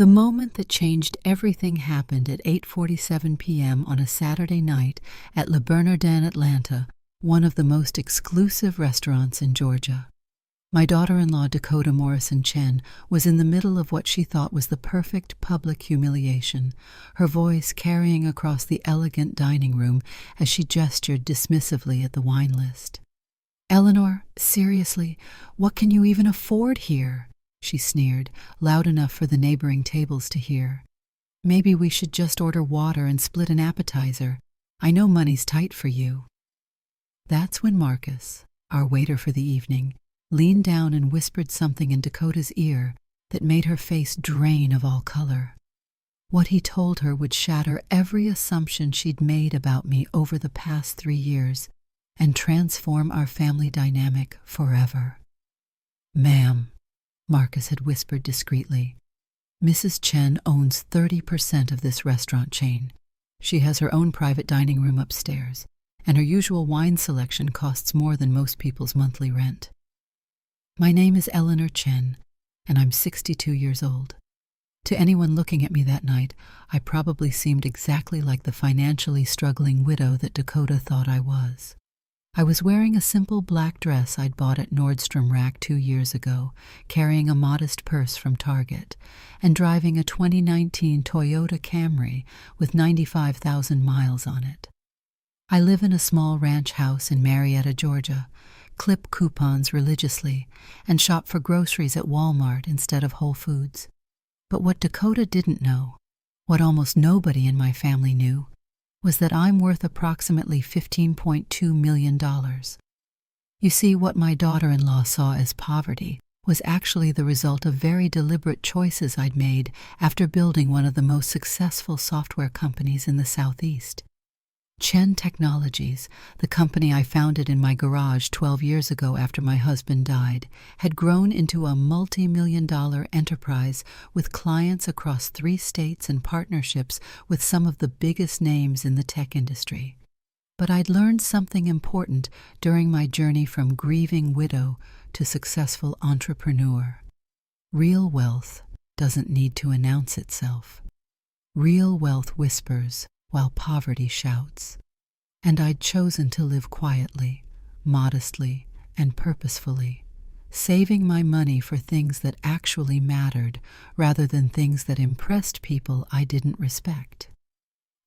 The moment that changed everything happened at 8:47 p.m. on a Saturday night at Le Bernardin, Atlanta, one of the most exclusive restaurants in Georgia. My daughter-in-law, Dakota Morrison Chen, was in the middle of what she thought was the perfect public humiliation, her voice carrying across the elegant dining room as she gestured dismissively at the wine list. "Eleanor, seriously, what can you even afford here?" she sneered, loud enough for the neighboring tables to hear. "Maybe we should just order water and split an appetizer. I know money's tight for you." That's when Marcus, our waiter for the evening, leaned down and whispered something in Dakota's ear that made her face drain of all color. What he told her would shatter every assumption she'd made about me over the past 3 years and transform our family dynamic forever. "Ma'am," Marcus had whispered discreetly, "Mrs. Chen owns 30% of this restaurant chain. She has her own private dining room upstairs, and her usual wine selection costs more than most people's monthly rent. My name is Eleanor Chen, and I'm 62 years old. To anyone looking at me that night, I probably seemed exactly like the financially struggling widow that Dakota thought I was. I was wearing a simple black dress I'd bought at Nordstrom Rack 2 years ago, carrying a modest purse from Target, and driving a 2019 Toyota Camry with 95,000 miles on it. I live in a small ranch house in Marietta, Georgia, clip coupons religiously, and shop for groceries at Walmart instead of Whole Foods. But what Dakota didn't know, what almost nobody in my family knew, was that I'm worth approximately $15.2 million. You see, what my daughter-in-law saw as poverty was actually the result of very deliberate choices I'd made after building one of the most successful software companies in the Southeast. Chen Technologies, the company I founded in my garage 12 years ago after my husband died, had grown into a multi-million-dollar enterprise with clients across 3 states and partnerships with some of the biggest names in the tech industry. But I'd learned something important during my journey from grieving widow to successful entrepreneur. Real wealth doesn't need to announce itself. Real wealth whispers while poverty shouts. And I'd chosen to live quietly, modestly, and purposefully, saving my money for things that actually mattered rather than things that impressed people I didn't respect.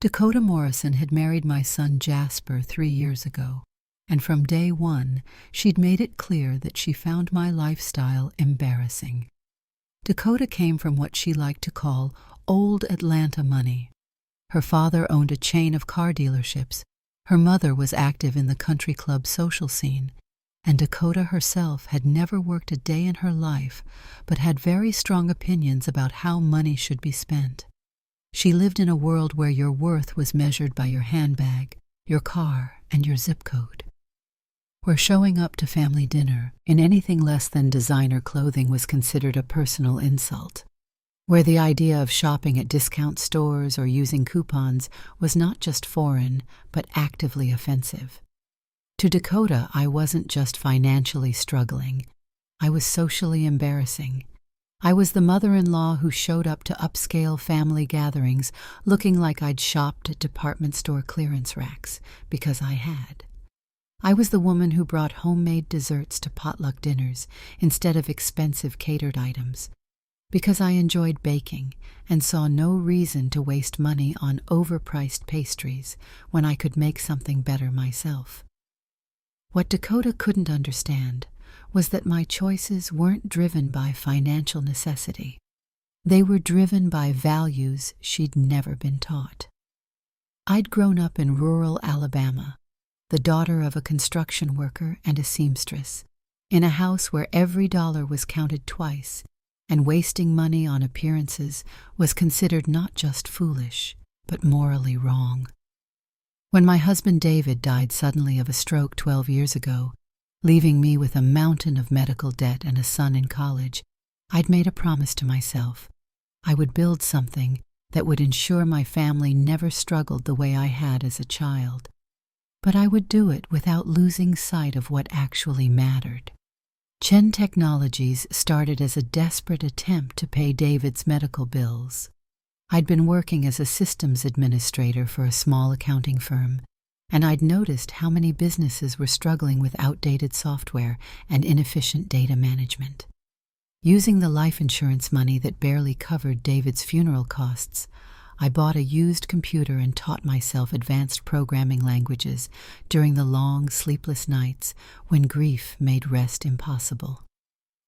Dakota Morrison had married my son Jasper 3 years ago, and from day one, she'd made it clear that she found my lifestyle embarrassing. Dakota came from what she liked to call old Atlanta money. Her father owned a chain of car dealerships, her mother was active in the country club social scene, and Dakota herself had never worked a day in her life, but had very strong opinions about how money should be spent. She lived in a world where your worth was measured by your handbag, your car, and your zip code. Where showing up to family dinner in anything less than designer clothing was considered a personal insult. Where the idea of shopping at discount stores or using coupons was not just foreign, but actively offensive. To Dakota, I wasn't just financially struggling. I was socially embarrassing. I was the mother-in-law who showed up to upscale family gatherings looking like I'd shopped at department store clearance racks, because I had. I was the woman who brought homemade desserts to potluck dinners instead of expensive catered items, because I enjoyed baking and saw no reason to waste money on overpriced pastries when I could make something better myself. What Dakota couldn't understand was that my choices weren't driven by financial necessity. They were driven by values she'd never been taught. I'd grown up in rural Alabama, the daughter of a construction worker and a seamstress, in a house where every dollar was counted twice, and wasting money on appearances was considered not just foolish, but morally wrong. When my husband David died suddenly of a stroke 12 years ago, leaving me with a mountain of medical debt and a son in college, I'd made a promise to myself. I would build something that would ensure my family never struggled the way I had as a child. But I would do it without losing sight of what actually mattered. Chen Technologies started as a desperate attempt to pay David's medical bills. I'd been working as a systems administrator for a small accounting firm, and I'd noticed how many businesses were struggling with outdated software and inefficient data management. Using the life insurance money that barely covered David's funeral costs, I bought a used computer and taught myself advanced programming languages during the long, sleepless nights when grief made rest impossible.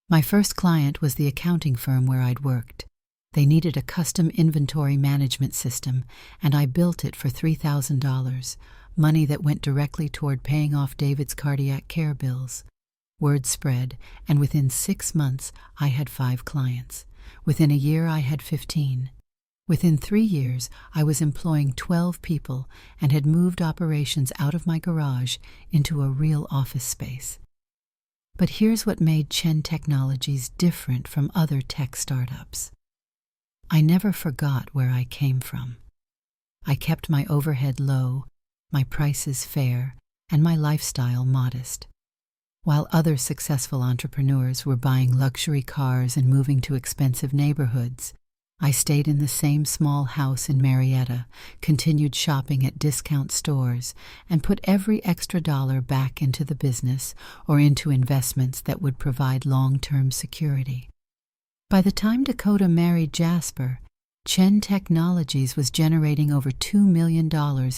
My first client was the accounting firm where I'd worked. They needed a custom inventory management system, and I built it for $3,000, money that went directly toward paying off David's cardiac care bills. Word spread, and within 6 months, I had 5 clients. Within a year, I had 15. Within 3 years, I was employing 12 people and had moved operations out of my garage into a real office space. But here's what made Chen Technologies different from other tech startups. I never forgot where I came from. I kept my overhead low, my prices fair, and my lifestyle modest. While other successful entrepreneurs were buying luxury cars and moving to expensive neighborhoods, I stayed in the same small house in Marietta, continued shopping at discount stores, and put every extra dollar back into the business or into investments that would provide long-term security. By the time Dakota married Jasper, Chen Technologies was generating over $2 million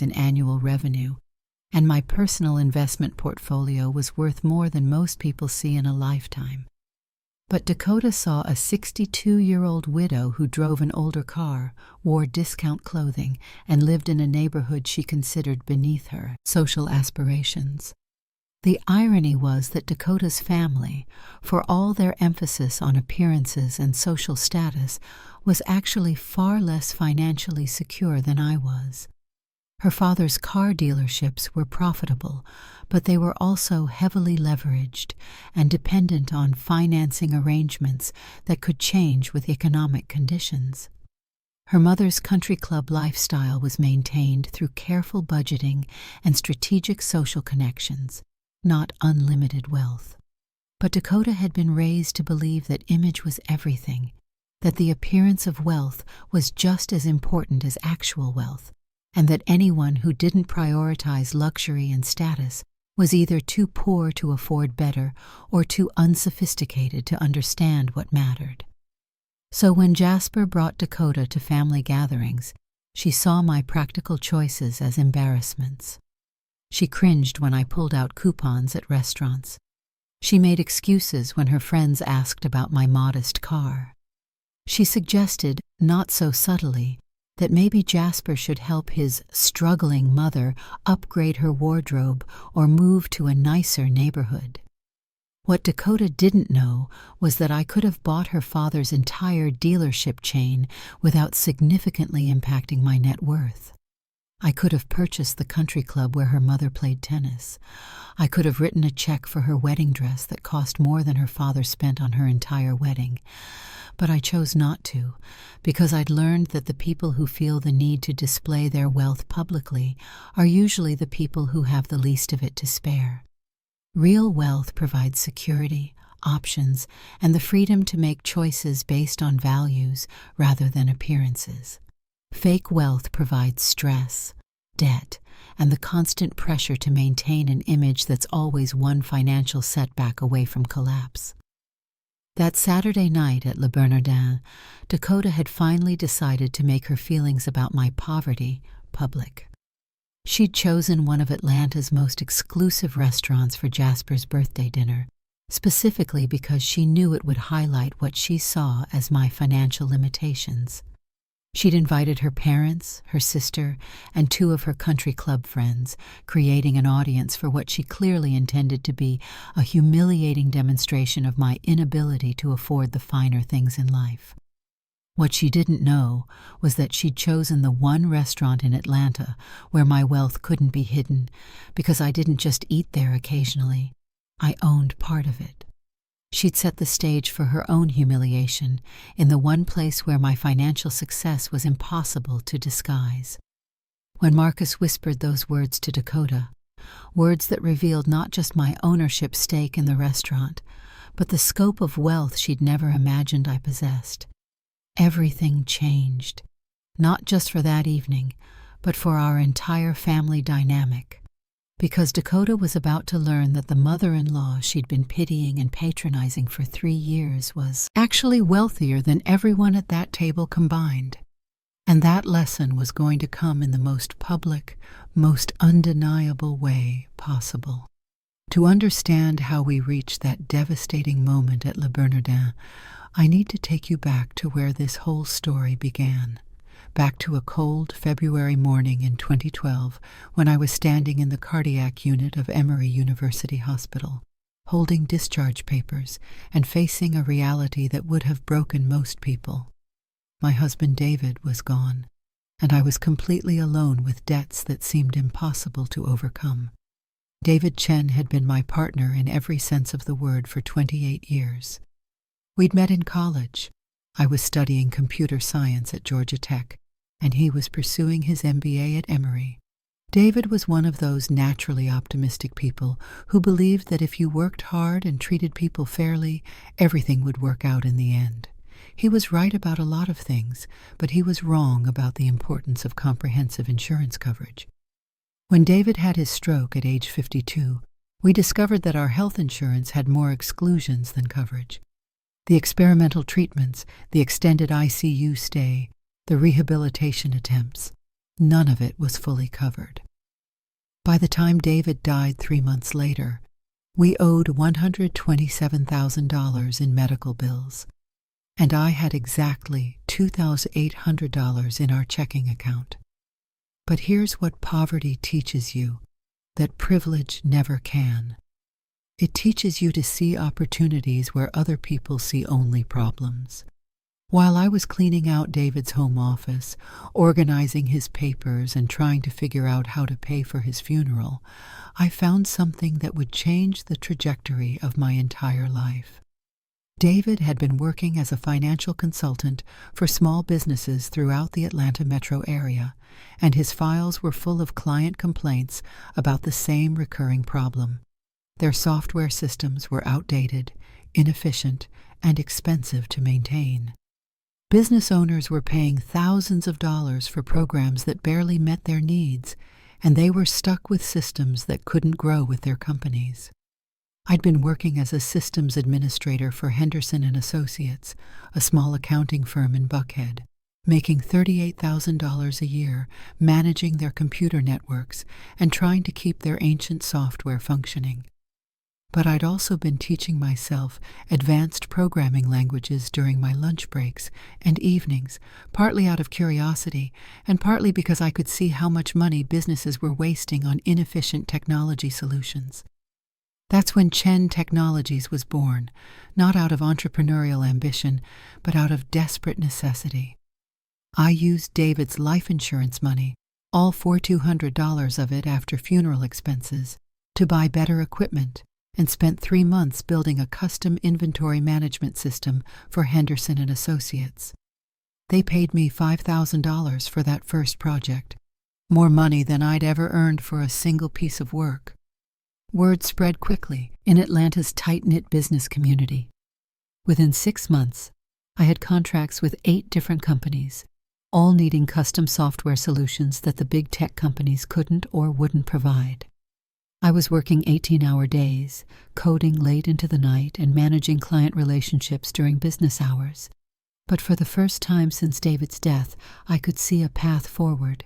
in annual revenue, and my personal investment portfolio was worth more than most people see in a lifetime. But Dakota saw a 62-year-old widow who drove an older car, wore discount clothing, and lived in a neighborhood she considered beneath her social aspirations. The irony was that Dakota's family, for all their emphasis on appearances and social status, was actually far less financially secure than I was. Her father's car dealerships were profitable, but they were also heavily leveraged and dependent on financing arrangements that could change with economic conditions. Her mother's country club lifestyle was maintained through careful budgeting and strategic social connections, not unlimited wealth. But Dakota had been raised to believe that image was everything, that the appearance of wealth was just as important as actual wealth, and that anyone who didn't prioritize luxury and status was either too poor to afford better or too unsophisticated to understand what mattered. So when Jasper brought Dakota to family gatherings, she saw my practical choices as embarrassments. She cringed when I pulled out coupons at restaurants. She made excuses when her friends asked about my modest car. She suggested, not so subtly, that maybe Jasper should help his struggling mother upgrade her wardrobe or move to a nicer neighborhood. What Dakota didn't know was that I could have bought her father's entire dealership chain without significantly impacting my net worth. I could have purchased the country club where her mother played tennis. I could have written a check for her wedding dress that cost more than her father spent on her entire wedding. But I chose not to, because I'd learned that the people who feel the need to display their wealth publicly are usually the people who have the least of it to spare. Real wealth provides security, options, and the freedom to make choices based on values rather than appearances. Fake wealth provides stress, debt, and the constant pressure to maintain an image that's always one financial setback away from collapse. That Saturday night at Le Bernardin, Dakota had finally decided to make her feelings about my poverty public. She'd chosen one of Atlanta's most exclusive restaurants for Jasper's birthday dinner, specifically because she knew it would highlight what she saw as my financial limitations. She'd invited her parents, her sister, and 2 of her country club friends, creating an audience for what she clearly intended to be a humiliating demonstration of my inability to afford the finer things in life. What she didn't know was that she'd chosen the one restaurant in Atlanta where my wealth couldn't be hidden, because I didn't just eat there occasionally. I owned part of it. She'd set the stage for her own humiliation in the one place where my financial success was impossible to disguise. When Marcus whispered those words to Dakota, words that revealed not just my ownership stake in the restaurant, but the scope of wealth she'd never imagined I possessed. Everything changed, not just for that evening, but for our entire family dynamic, because Dakota was about to learn that the mother-in-law she'd been pitying and patronizing for 3 years was actually wealthier than everyone at that table combined. And that lesson was going to come in the most public, most undeniable way possible. To understand how we reached that devastating moment at Le Bernardin, I need to take you back to where this whole story began. Back to a cold February morning in 2012 when I was standing in the cardiac unit of Emory University Hospital, holding discharge papers and facing a reality that would have broken most people. My husband David was gone, and I was completely alone with debts that seemed impossible to overcome. David Chen had been my partner in every sense of the word for 28 years. We'd met in college. I was studying computer science at Georgia Tech, and he was pursuing his MBA at Emory. David was one of those naturally optimistic people who believed that if you worked hard and treated people fairly, everything would work out in the end. He was right about a lot of things, but he was wrong about the importance of comprehensive insurance coverage. When David had his stroke at age 52, we discovered that our health insurance had more exclusions than coverage. The experimental treatments, the extended ICU stay, the rehabilitation attempts, none of it was fully covered. By the time David died 3 months later, we owed $127,000 in medical bills, and I had exactly $2,800 in our checking account. But here's what poverty teaches you, that privilege never can. It teaches you to see opportunities where other people see only problems. While I was cleaning out David's home office, organizing his papers and trying to figure out how to pay for his funeral, I found something that would change the trajectory of my entire life. David had been working as a financial consultant for small businesses throughout the Atlanta metro area, and his files were full of client complaints about the same recurring problem. Their software systems were outdated, inefficient, and expensive to maintain. Business owners were paying thousands of dollars for programs that barely met their needs, and they were stuck with systems that couldn't grow with their companies. I'd been working as a systems administrator for Henderson & Associates, a small accounting firm in Buckhead, making $38,000 a year, managing their computer networks and trying to keep their ancient software functioning. But I'd also been teaching myself advanced programming languages during my lunch breaks and evenings, partly out of curiosity and partly because I could see how much money businesses were wasting on inefficient technology solutions. That's when Chen Technologies was born, not out of entrepreneurial ambition, but out of desperate necessity. I used David's life insurance money, all $4,200 of it after funeral expenses, to buy better equipment, and spent 3 months building a custom inventory management system for Henderson & Associates. They paid me $5,000 for that first project, more money than I'd ever earned for a single piece of work. Word spread quickly in Atlanta's tight-knit business community. Within 6 months, I had contracts with 8 different companies, all needing custom software solutions that the big tech companies couldn't or wouldn't provide. I was working 18-hour days, coding late into the night, and managing client relationships during business hours. But for the first time since David's death, I could see a path forward.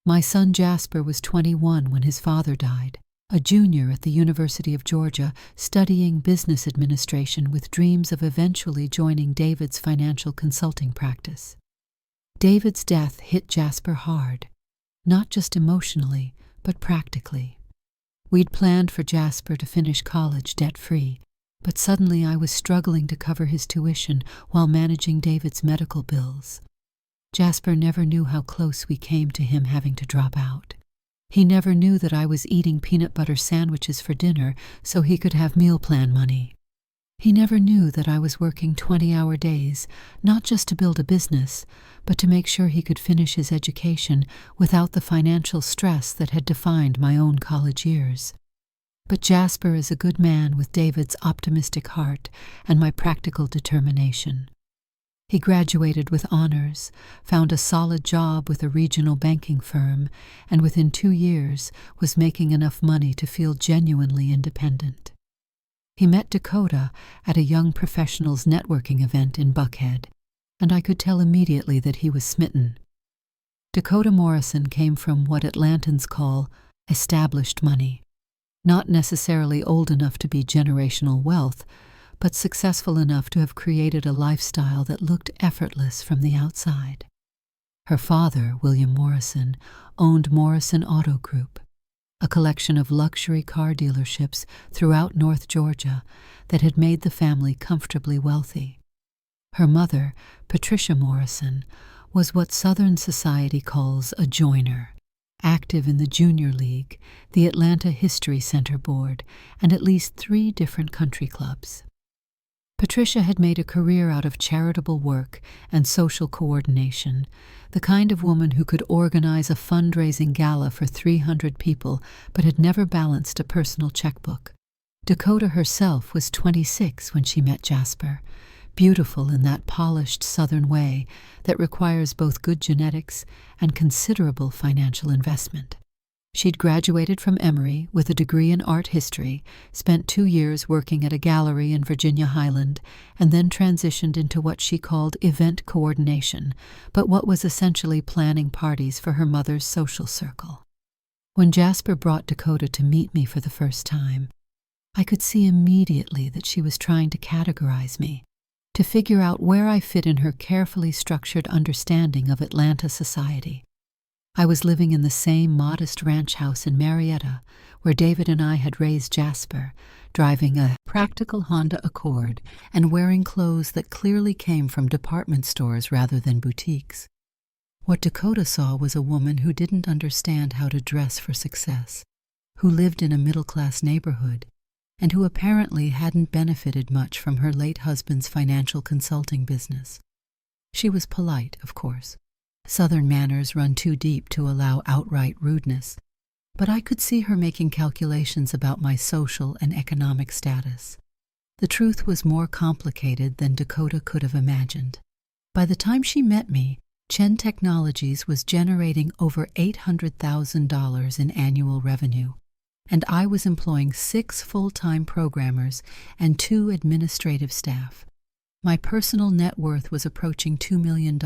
My son Jasper was 21 when his father died, a junior at the University of Georgia, studying business administration with dreams of eventually joining David's financial consulting practice. David's death hit Jasper hard, not just emotionally, but practically. We'd planned for Jasper to finish college debt-free, but suddenly I was struggling to cover his tuition while managing David's medical bills. Jasper never knew how close we came to him having to drop out. He never knew that I was eating peanut butter sandwiches for dinner so he could have meal plan money. He never knew that I was working 20-hour days, not just to build a business, but to make sure he could finish his education without the financial stress that had defined my own college years. But Jasper is a good man with David's optimistic heart and my practical determination. He graduated with honors, found a solid job with a regional banking firm, and within 2 years was making enough money to feel genuinely independent. He met Dakota at a young professionals networking event in Buckhead, and I could tell immediately that he was smitten. Dakota Morrison came from what Atlantans call established money, not necessarily old enough to be generational wealth, but successful enough to have created a lifestyle that looked effortless from the outside. Her father, William Morrison, owned Morrison Auto Group, a collection of luxury car dealerships throughout North Georgia that had made the family comfortably wealthy. Her mother, Patricia Morrison, was what Southern society calls a joiner, active in the Junior League, the Atlanta History Center Board, and at least 3 different country clubs. Patricia had made a career out of charitable work and social coordination, the kind of woman who could organize a fundraising gala for 300 people but had never balanced a personal checkbook. Dakota herself was 26 when she met Jasper, beautiful in that polished Southern way that requires both good genetics and considerable financial investment. She'd graduated from Emory with a degree in art history, spent 2 years working at a gallery in Virginia Highland, and then transitioned into what she called event coordination, but what was essentially planning parties for her mother's social circle. When Jasper brought Dakota to meet me for the first time, I could see immediately that she was trying to categorize me, to figure out where I fit in her carefully structured understanding of Atlanta society. I was living in the same modest ranch house in Marietta, where David and I had raised Jasper, driving a practical Honda Accord and wearing clothes that clearly came from department stores rather than boutiques. What Dakota saw was a woman who didn't understand how to dress for success, who lived in a middle-class neighborhood, and who apparently hadn't benefited much from her late husband's financial consulting business. She was polite, of course. Southern manners run too deep to allow outright rudeness, but I could see her making calculations about my social and economic status. The truth was more complicated than Dakota could have imagined. By the time she met me, Chen Technologies was generating over $800,000 in annual revenue, and I was employing 6 full-time programmers and 2 administrative staff. My personal net worth was approaching $2 million.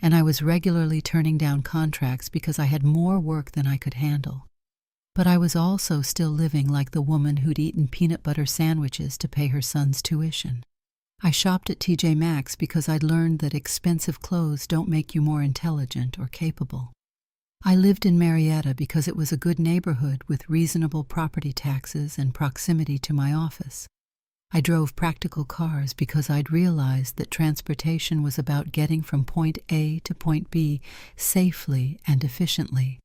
And I was regularly turning down contracts because I had more work than I could handle. But I was also still living like the woman who'd eaten peanut butter sandwiches to pay her son's tuition. I shopped at TJ Maxx because I'd learned that expensive clothes don't make you more intelligent or capable. I lived in Marietta because it was a good neighborhood with reasonable property taxes and proximity to my office. I drove practical cars because I'd realized that transportation was about getting from point A to point B safely and efficiently,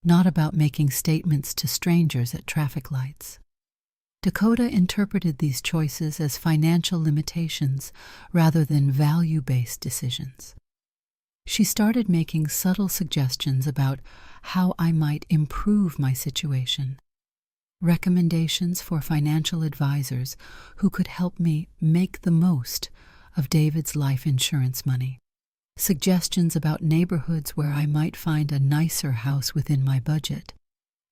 not about making statements to strangers at traffic lights. Dakota interpreted these choices as financial limitations rather than value-based decisions. She started making subtle suggestions about how I might improve my situation. Recommendations for financial advisors who could help me make the most of David's life insurance money. Suggestions about neighborhoods where I might find a nicer house within my budget.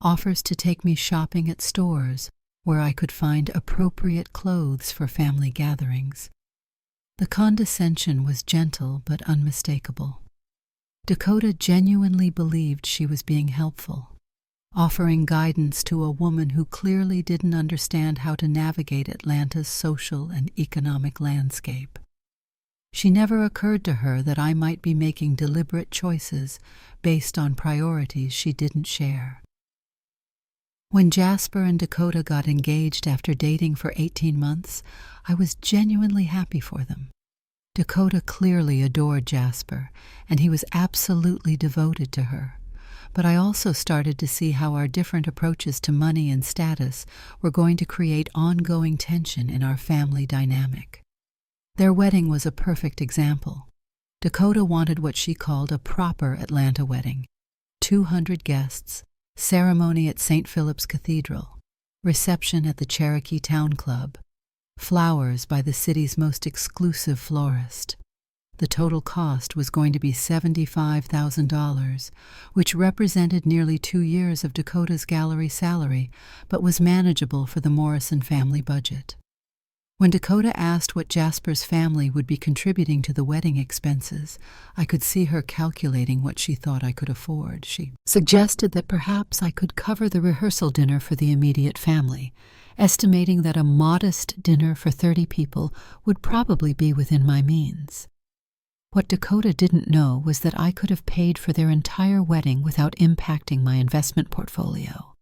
Offers to take me shopping at stores where I could find appropriate clothes for family gatherings. The condescension was gentle but unmistakable. Dakota genuinely believed she was being helpful, offering guidance to a woman who clearly didn't understand how to navigate Atlanta's social and economic landscape. She never occurred to her that I might be making deliberate choices based on priorities she didn't share. When Jasper and Dakota got engaged after dating for 18 months, I was genuinely happy for them. Dakota clearly adored Jasper, and he was absolutely devoted to her. But I also started to see how our different approaches to money and status were going to create ongoing tension in our family dynamic. Their wedding was a perfect example. Dakota wanted what she called a proper Atlanta wedding, 200 guests, ceremony at St. Philip's Cathedral, reception at the Cherokee Town Club, flowers by the city's most exclusive florist. The total cost was going to be $75,000, which represented nearly 2 years of Dakota's gallery salary, but was manageable for the Morrison family budget. When Dakota asked what Jasper's family would be contributing to the wedding expenses, I could see her calculating what she thought I could afford. She suggested that perhaps I could cover the rehearsal dinner for the immediate family, estimating that a modest dinner for 30 people would probably be within my means. What Dakota didn't know was that I could have paid for their entire wedding without impacting my investment portfolio.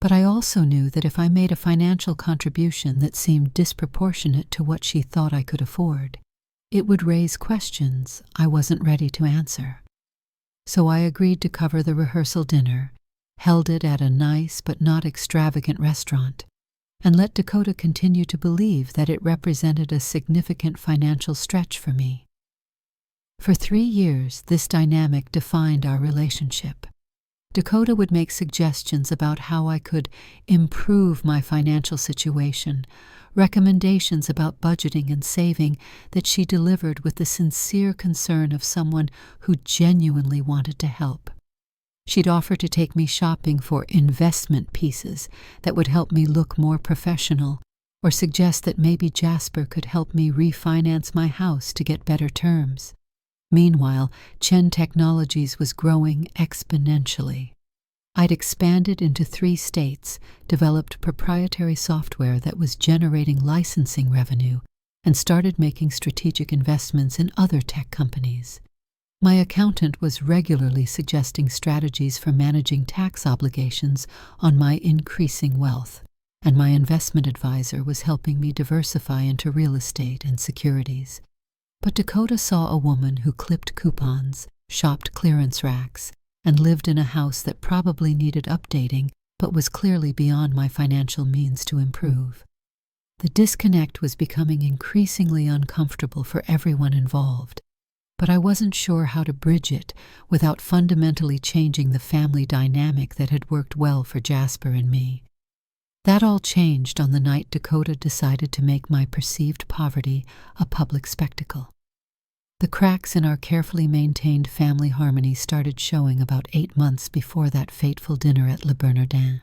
But I also knew that if I made a financial contribution that seemed disproportionate to what she thought I could afford, it would raise questions I wasn't ready to answer. So I agreed to cover the rehearsal dinner, held it at a nice but not extravagant restaurant, and let Dakota continue to believe that it represented a significant financial stretch for me. For 3 years, this dynamic defined our relationship. Dakota would make suggestions about how I could improve my financial situation, recommendations about budgeting and saving that she delivered with the sincere concern of someone who genuinely wanted to help. She'd offer to take me shopping for investment pieces that would help me look more professional, or suggest that maybe Jasper could help me refinance my house to get better terms. Meanwhile, Chen Technologies was growing exponentially. I'd expanded into 3 states, developed proprietary software that was generating licensing revenue, and started making strategic investments in other tech companies. My accountant was regularly suggesting strategies for managing tax obligations on my increasing wealth, and my investment advisor was helping me diversify into real estate and securities. But Dakota saw a woman who clipped coupons, shopped clearance racks, and lived in a house that probably needed updating but was clearly beyond my financial means to improve. The disconnect was becoming increasingly uncomfortable for everyone involved, but I wasn't sure how to bridge it without fundamentally changing the family dynamic that had worked well for Jasper and me. That all changed on the night Dakota decided to make my perceived poverty a public spectacle. The cracks in our carefully maintained family harmony started showing about 8 months before that fateful dinner at Le Bernardin.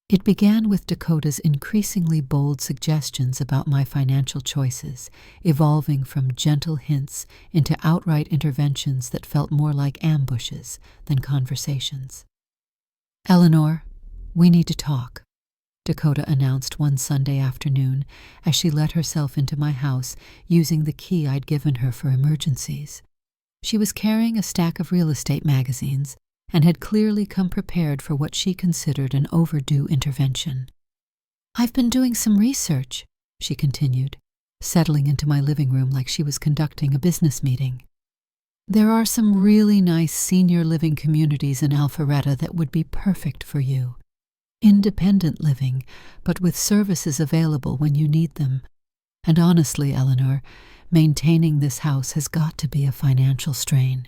It began with Dakota's increasingly bold suggestions about my financial choices, evolving from gentle hints into outright interventions that felt more like ambushes than conversations. "Eleanor, we need to talk," Dakota announced one Sunday afternoon as she let herself into my house using the key I'd given her for emergencies. She was carrying a stack of real estate magazines and had clearly come prepared for what she considered an overdue intervention. "I've been doing some research," she continued, settling into my living room like she was conducting a business meeting. "There are some really nice senior living communities in Alpharetta that would be perfect for you. Independent living, but with services available when you need them. And honestly, Eleanor, maintaining this house has got to be a financial strain."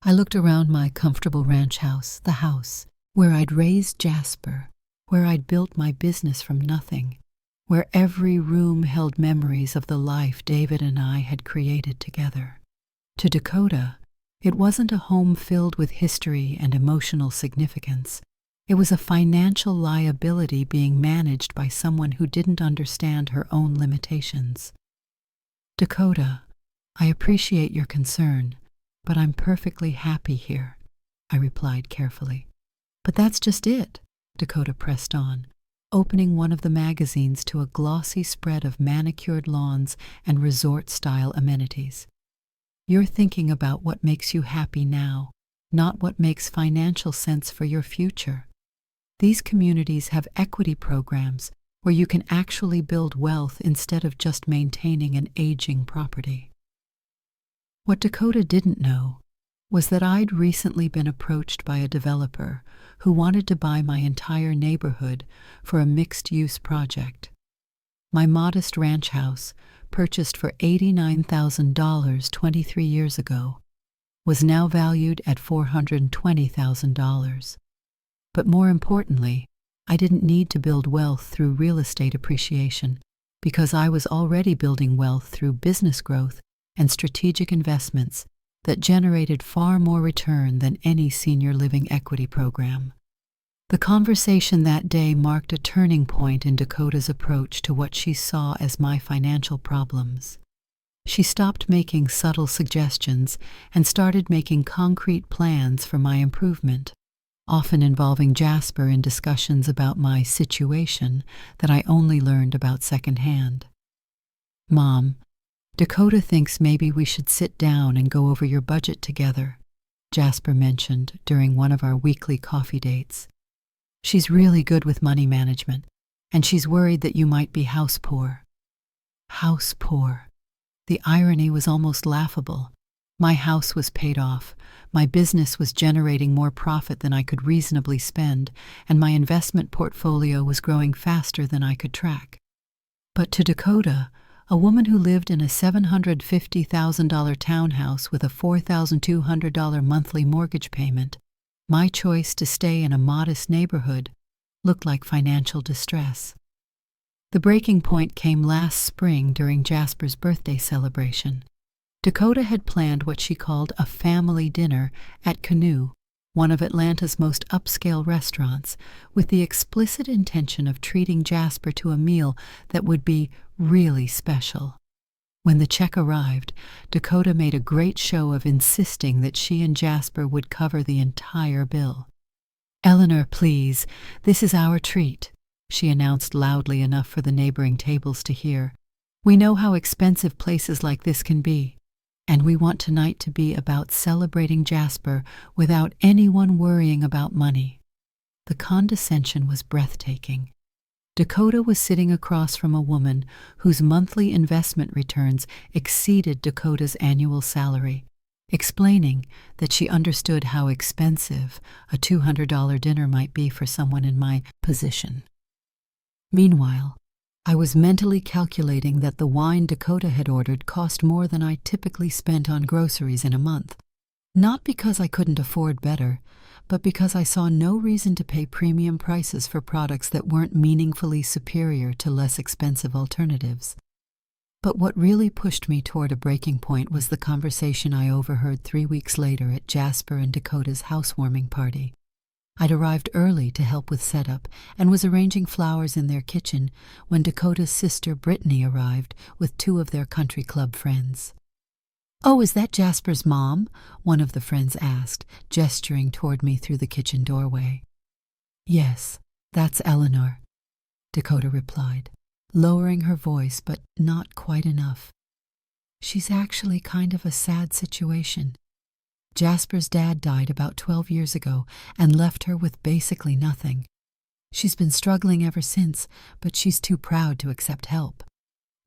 I looked around my comfortable ranch house, the house where I'd raised Jasper, where I'd built my business from nothing, where every room held memories of the life David and I had created together. To Dakota, it wasn't a home filled with history and emotional significance. It was a financial liability being managed by someone who didn't understand her own limitations. "Dakota, I appreciate your concern, but I'm perfectly happy here," I replied carefully. "But that's just it," Dakota pressed on, opening one of the magazines to a glossy spread of manicured lawns and resort-style amenities. "You're thinking about what makes you happy now, not what makes financial sense for your future. These communities have equity programs where you can actually build wealth instead of just maintaining an aging property." What Dakota didn't know was that I'd recently been approached by a developer who wanted to buy my entire neighborhood for a mixed-use project. My modest ranch house, purchased for $89,000 23 years ago, was now valued at $420,000. But more importantly, I didn't need to build wealth through real estate appreciation because I was already building wealth through business growth and strategic investments that generated far more return than any senior living equity program. The conversation that day marked a turning point in Dakota's approach to what she saw as my financial problems. She stopped making subtle suggestions and started making concrete plans for my improvement, often involving Jasper in discussions about my situation that I only learned about secondhand. "Mom, Dakota thinks maybe we should sit down and go over your budget together," Jasper mentioned during one of our weekly coffee dates. "She's really good with money management, and she's worried that you might be house poor." House poor. The irony was almost laughable. My house was paid off, my business was generating more profit than I could reasonably spend, and my investment portfolio was growing faster than I could track. But to Dakota, a woman who lived in a $750,000 townhouse with a $4,200 monthly mortgage payment, my choice to stay in a modest neighborhood looked like financial distress. The breaking point came last spring during Jasper's birthday celebration. Dakota had planned what she called a family dinner at Canoe, one of Atlanta's most upscale restaurants, with the explicit intention of treating Jasper to a meal that would be really special. When the check arrived, Dakota made a great show of insisting that she and Jasper would cover the entire bill. "Eleanor, please, this is our treat," she announced loudly enough for the neighboring tables to hear. "We know how expensive places like this can be, and we want tonight to be about celebrating Jasper without anyone worrying about money." The condescension was breathtaking. Dakota was sitting across from a woman whose monthly investment returns exceeded Dakota's annual salary, explaining that she understood how expensive a $200 dinner might be for someone in my position. Meanwhile, I was mentally calculating that the wine Dakota had ordered cost more than I typically spent on groceries in a month, not because I couldn't afford better, but because I saw no reason to pay premium prices for products that weren't meaningfully superior to less expensive alternatives. But what really pushed me toward a breaking point was the conversation I overheard 3 weeks later at Jasper and Dakota's housewarming party. I'd arrived early to help with setup and was arranging flowers in their kitchen when Dakota's sister Brittany arrived with 2 of their country club friends. "Oh, is that Jasper's mom?" one of the friends asked, gesturing toward me through the kitchen doorway. "Yes, that's Eleanor," Dakota replied, lowering her voice but not quite enough. "She's actually kind of a sad situation. Jasper's dad died about 12 years ago and left her with basically nothing. She's been struggling ever since, but she's too proud to accept help."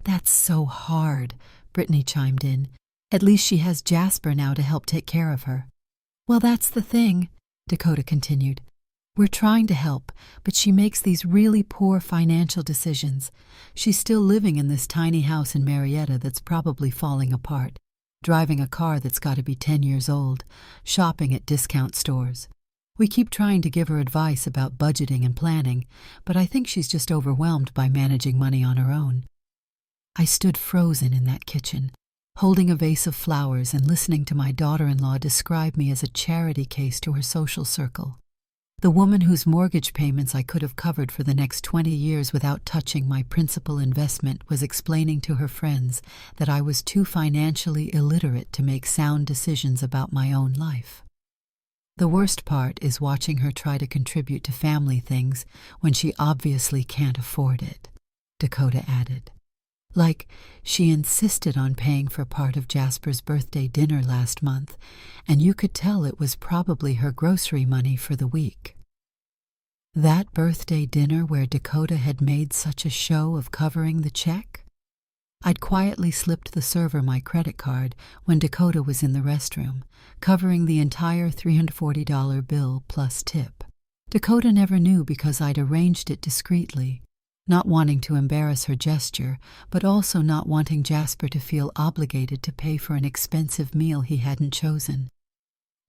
"That's so hard," Brittany chimed in. "At least she has Jasper now to help take care of her." "Well, that's the thing," Dakota continued. "We're trying to help, but she makes these really poor financial decisions. She's still living in this tiny house in Marietta that's probably falling apart, driving a car that's got to be 10 years old, shopping at discount stores. We keep trying to give her advice about budgeting and planning, but I think she's just overwhelmed by managing money on her own." I stood frozen in that kitchen, holding a vase of flowers and listening to my daughter-in-law describe me as a charity case to her social circle. The woman whose mortgage payments I could have covered for the next 20 years without touching my principal investment was explaining to her friends that I was too financially illiterate to make sound decisions about my own life. "The worst part is watching her try to contribute to family things when she obviously can't afford it," Dakota added. "Like, she insisted on paying for part of Jasper's birthday dinner last month, and you could tell it was probably her grocery money for the week." That birthday dinner where Dakota had made such a show of covering the check? I'd quietly slipped the server my credit card when Dakota was in the restroom, covering the entire $340 bill plus tip. Dakota never knew because I'd arranged it discreetly, not wanting to embarrass her gesture, but also not wanting Jasper to feel obligated to pay for an expensive meal he hadn't chosen.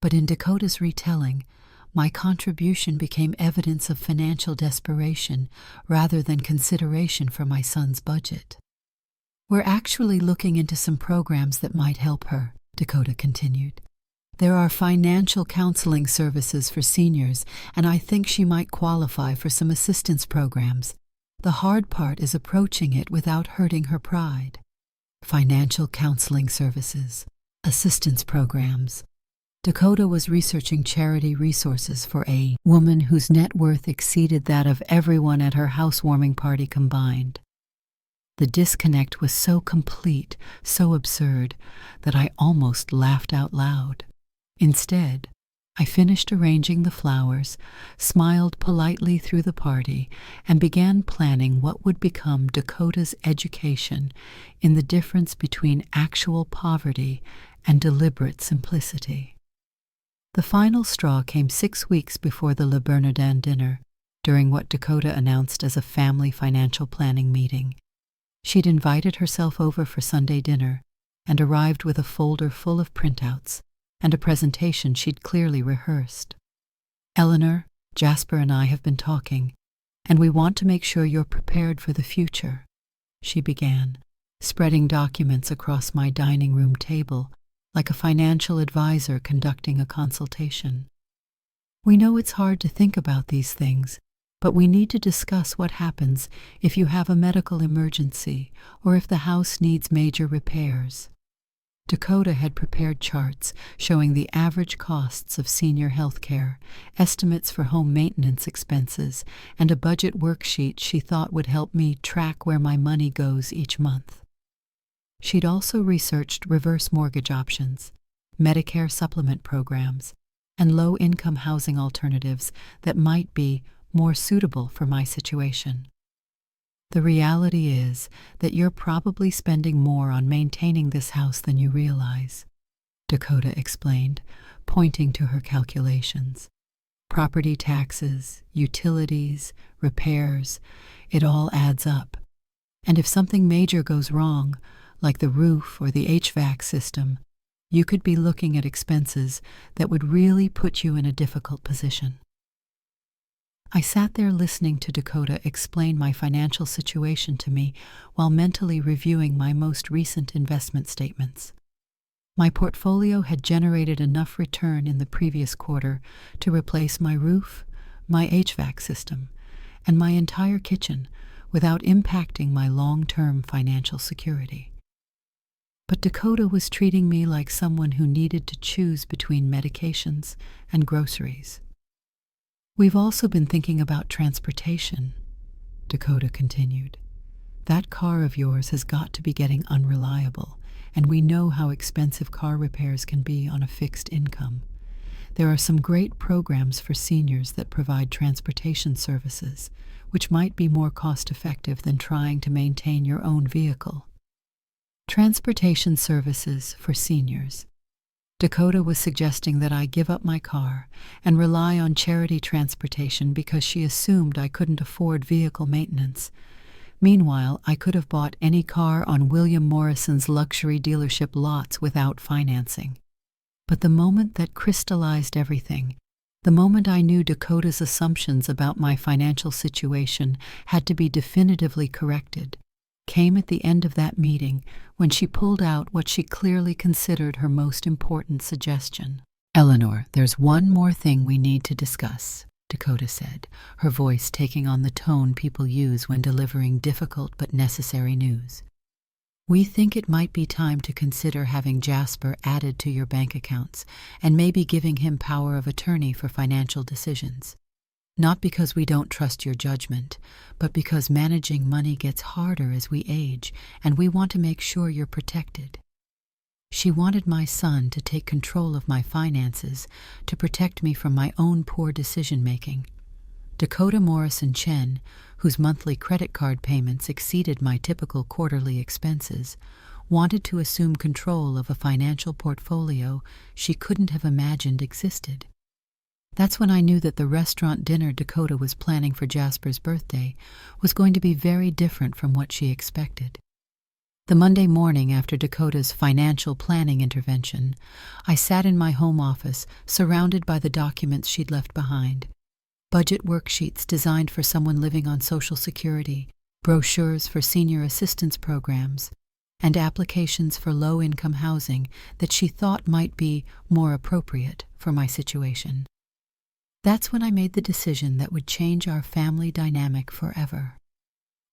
But in Dakota's retelling, my contribution became evidence of financial desperation rather than consideration for my son's budget. "We're actually looking into some programs that might help her," Dakota continued. "There are financial counseling services for seniors, and I think she might qualify for some assistance programs. The hard part is approaching it without hurting her pride." Financial counseling services, assistance programs. Dakota was researching charity resources for a woman whose net worth exceeded that of everyone at her housewarming party combined. The disconnect was so complete, so absurd, that I almost laughed out loud. Instead, I finished arranging the flowers, smiled politely through the party, and began planning what would become Dakota's education in the difference between actual poverty and deliberate simplicity. The final straw came 6 weeks before the Le Bernardin dinner, during what Dakota announced as a family financial planning meeting. She'd invited herself over for Sunday dinner and arrived with a folder full of printouts and a presentation she'd clearly rehearsed. "Eleanor, Jasper and I have been talking, and we want to make sure you're prepared for the future," she began, spreading documents across my dining room table like a financial advisor conducting a consultation. "We know it's hard to think about these things, but we need to discuss what happens if you have a medical emergency or if the house needs major repairs." Dakota had prepared charts showing the average costs of senior health care, estimates for home maintenance expenses, and a budget worksheet she thought would help me track where my money goes each month. She'd also researched reverse mortgage options, Medicare supplement programs, and low-income housing alternatives that might be more suitable for my situation. "The reality is that you're probably spending more on maintaining this house than you realize," Dakota explained, pointing to her calculations. "Property taxes, utilities, repairs, it all adds up. And if something major goes wrong, like the roof or the HVAC system, you could be looking at expenses that would really put you in a difficult position." I sat there listening to Dakota explain my financial situation to me while mentally reviewing my most recent investment statements. My portfolio had generated enough return in the previous quarter to replace my roof, my HVAC system, and my entire kitchen without impacting my long-term financial security. But Dakota was treating me like someone who needed to choose between medications and groceries. "We've also been thinking about transportation," Dakota continued. "That car of yours has got to be getting unreliable, and we know how expensive car repairs can be on a fixed income. There are some great programs for seniors that provide transportation services, which might be more cost-effective than trying to maintain your own vehicle." Transportation services for seniors. Dakota was suggesting that I give up my car and rely on charity transportation because she assumed I couldn't afford vehicle maintenance. Meanwhile, I could have bought any car on William Morrison's luxury dealership lots without financing. But the moment that crystallized everything, the moment I knew Dakota's assumptions about my financial situation had to be definitively corrected, came at the end of that meeting when she pulled out what she clearly considered her most important suggestion. "Eleanor, there's one more thing we need to discuss," Dakota said, her voice taking on the tone people use when delivering difficult but necessary news. "We think it might be time to consider having Jasper added to your bank accounts and maybe giving him power of attorney for financial decisions. Not because we don't trust your judgment, but because managing money gets harder as we age, and we want to make sure you're protected." She wanted my son to take control of my finances to protect me from my own poor decision-making. Dakota Morrison Chen, whose monthly credit card payments exceeded my typical quarterly expenses, wanted to assume control of a financial portfolio she couldn't have imagined existed. That's when I knew that the restaurant dinner Dakota was planning for Jasper's birthday was going to be very different from what she expected. The Monday morning after Dakota's financial planning intervention, I sat in my home office, surrounded by the documents she'd left behind. Budget worksheets designed for someone living on Social Security, brochures for senior assistance programs, and applications for low-income housing that she thought might be more appropriate for my situation. That's when I made the decision that would change our family dynamic forever.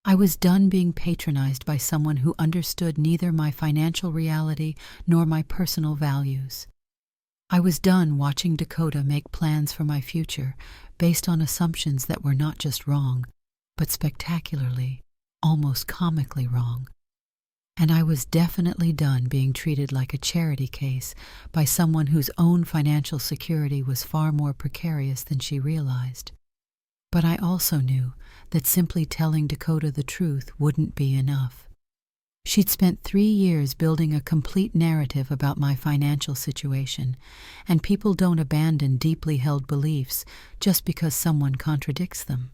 I was done being patronized by someone who understood neither my financial reality nor my personal values. I was done watching Dakota make plans for my future based on assumptions that were not just wrong, but spectacularly, almost comically wrong. And I was definitely done being treated like a charity case by someone whose own financial security was far more precarious than she realized. But I also knew that simply telling Dakota the truth wouldn't be enough. She'd spent 3 years building a complete narrative about my financial situation, and people don't abandon deeply held beliefs just because someone contradicts them.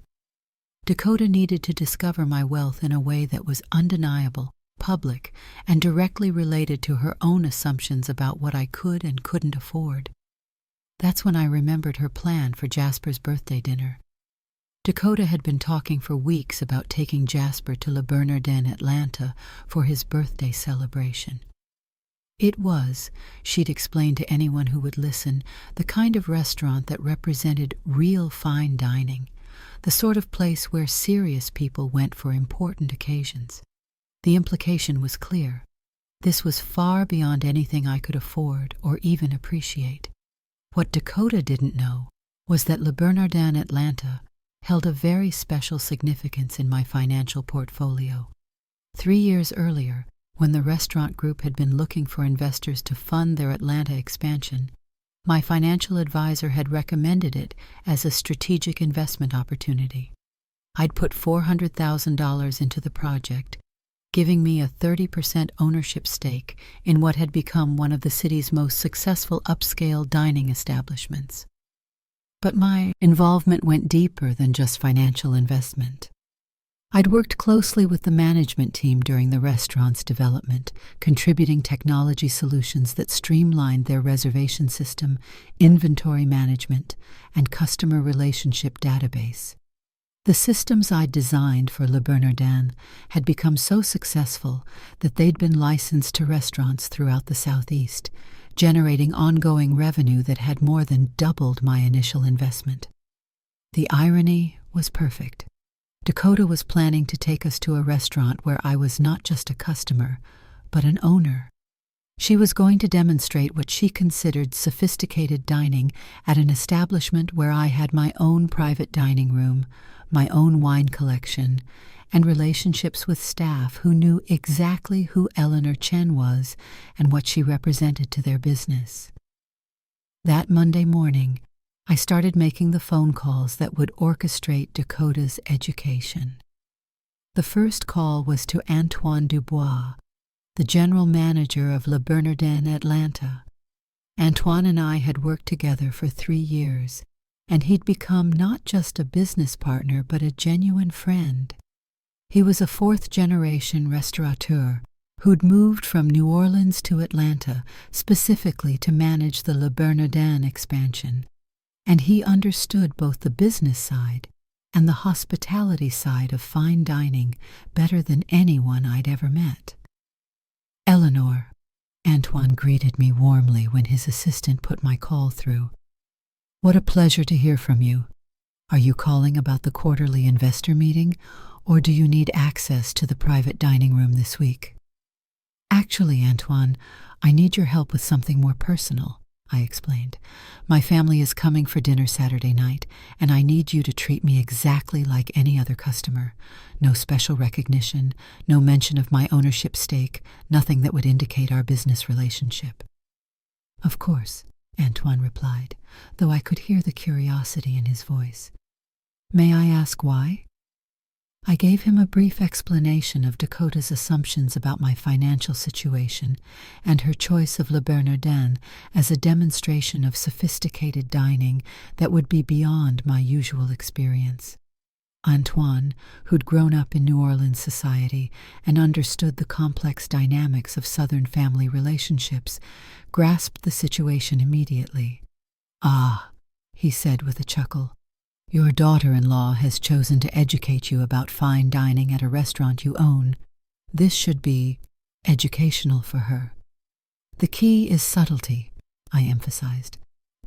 Dakota needed to discover my wealth in a way that was undeniable, public, and directly related to her own assumptions about what I could and couldn't afford. That's when I remembered her plan for Jasper's birthday dinner. Dakota had been talking for weeks about taking Jasper to Le Bernardin, Atlanta, for his birthday celebration. It was, she'd explained to anyone who would listen, the kind of restaurant that represented real fine dining, the sort of place where serious people went for important occasions. The implication was clear. This was far beyond anything I could afford or even appreciate. What Dakota didn't know was that Le Bernardin, Atlanta, held a very special significance in my financial portfolio. 3 years earlier, when the restaurant group had been looking for investors to fund their Atlanta expansion, my financial advisor had recommended it as a strategic investment opportunity. I'd put $400,000 into the project, giving me a 30% ownership stake in what had become one of the city's most successful upscale dining establishments. But my involvement went deeper than just financial investment. I'd worked closely with the management team during the restaurant's development, contributing technology solutions that streamlined their reservation system, inventory management, and customer relationship database. The systems I'd designed for Le Bernardin had become so successful that they'd been licensed to restaurants throughout the Southeast, generating ongoing revenue that had more than doubled my initial investment. The irony was perfect. Dakota was planning to take us to a restaurant where I was not just a customer, but an owner. She was going to demonstrate what she considered sophisticated dining at an establishment where I had my own private dining room, my own wine collection, and relationships with staff who knew exactly who Eleanor Chen was and what she represented to their business. That Monday morning, I started making the phone calls that would orchestrate Dakota's education. The first call was to Antoine Dubois, the general manager of Le Bernardin, Atlanta. Antoine and I had worked together for 3 years, and he'd become not just a business partner but a genuine friend. He was a 4th-generation restaurateur who'd moved from New Orleans to Atlanta specifically to manage the Le Bernardin expansion, and he understood both the business side and the hospitality side of fine dining better than anyone I'd ever met. "Eleanor," Antoine greeted me warmly when his assistant put my call through. "What a pleasure to hear from you. Are you calling about the quarterly investor meeting, or do you need access to the private dining room this week?" "Actually, Antoine, I need your help with something more personal," I explained. "My family is coming for dinner Saturday night, and I need you to treat me exactly like any other customer. No special recognition, no mention of my ownership stake, nothing that would indicate our business relationship." "Of course," Antoine replied, though I could hear the curiosity in his voice. "May I ask why?" I gave him a brief explanation of Dakota's assumptions about my financial situation and her choice of Le Bernardin as a demonstration of sophisticated dining that would be beyond my usual experience. Antoine, who'd grown up in New Orleans society and understood the complex dynamics of Southern family relationships, grasped the situation immediately. "Ah," he said with a chuckle, "your daughter-in-law has chosen to educate you about fine dining at a restaurant you own. This should be educational for her." "The key is subtlety," I emphasized.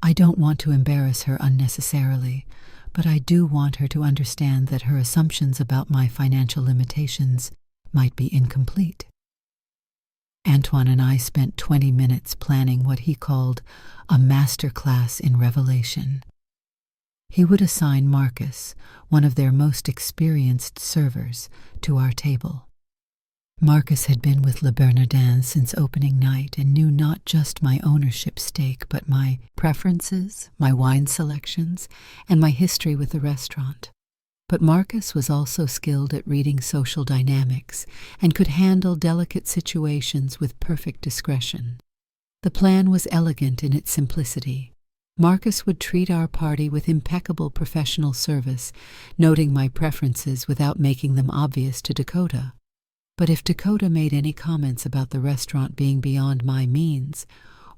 "I don't want to embarrass her unnecessarily, but I do want her to understand that her assumptions about my financial limitations might be incomplete." Antoine and I spent 20 minutes planning what he called a master class in revelation. He would assign Marcus, one of their most experienced servers, to our table. Marcus had been with Le Bernardin since opening night and knew not just my ownership stake, but my preferences, my wine selections, and my history with the restaurant. But Marcus was also skilled at reading social dynamics and could handle delicate situations with perfect discretion. The plan was elegant in its simplicity. Marcus would treat our party with impeccable professional service, noting my preferences without making them obvious to Dakota. But if Dakota made any comments about the restaurant being beyond my means,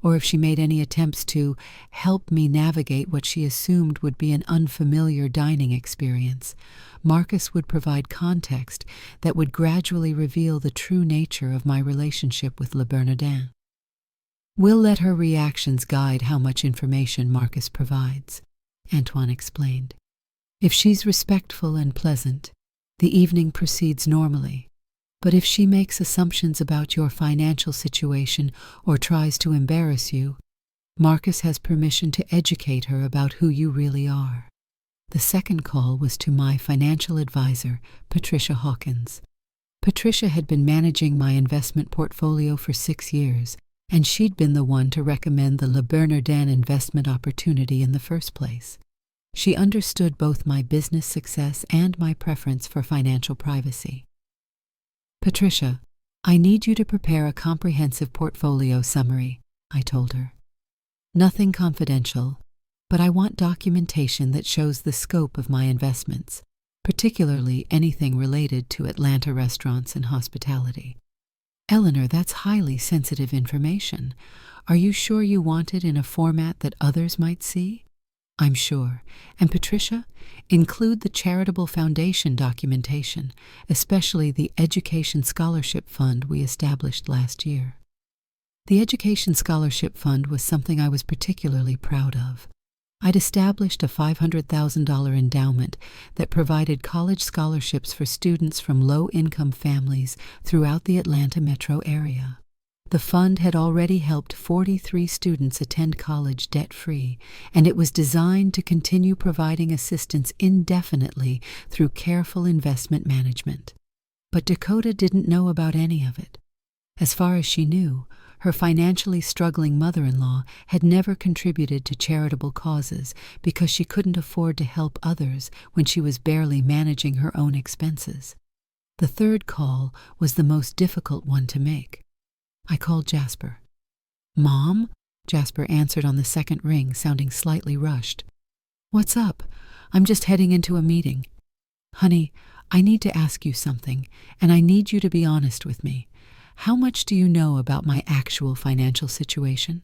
or if she made any attempts to help me navigate what she assumed would be an unfamiliar dining experience, Marcus would provide context that would gradually reveal the true nature of my relationship with Le Bernardin. "We'll let her reactions guide how much information Marcus provides," Antoine explained. "If she's respectful and pleasant, the evening proceeds normally. But if she makes assumptions about your financial situation or tries to embarrass you, Marcus has permission to educate her about who you really are." The second call was to my financial advisor, Patricia Hawkins. Patricia had been managing my investment portfolio for 6 years, and she'd been the one to recommend the Le Bernardin investment opportunity in the first place. She understood both my business success and my preference for financial privacy. "Patricia, I need you to prepare a comprehensive portfolio summary," I told her. "Nothing confidential, but I want documentation that shows the scope of my investments, particularly anything related to Atlanta restaurants and hospitality." "Eleanor, that's highly sensitive information. Are you sure you want it in a format that others might see?" "I'm sure. And Patricia, include the charitable foundation documentation, especially the Education Scholarship Fund we established last year." The Education Scholarship Fund was something I was particularly proud of. I'd established a $500,000 endowment that provided college scholarships for students from low-income families throughout the Atlanta metro area. The fund had already helped 43 students attend college debt-free, and it was designed to continue providing assistance indefinitely through careful investment management. But Dakota didn't know about any of it. As far as she knew, her financially struggling mother-in-law had never contributed to charitable causes because she couldn't afford to help others when she was barely managing her own expenses. The third call was the most difficult one to make. I called Jasper. "Mom?" Jasper answered on the second ring, sounding slightly rushed. "What's up? I'm just heading into a meeting." "Honey, I need to ask you something, and I need you to be honest with me. How much do you know about my actual financial situation?"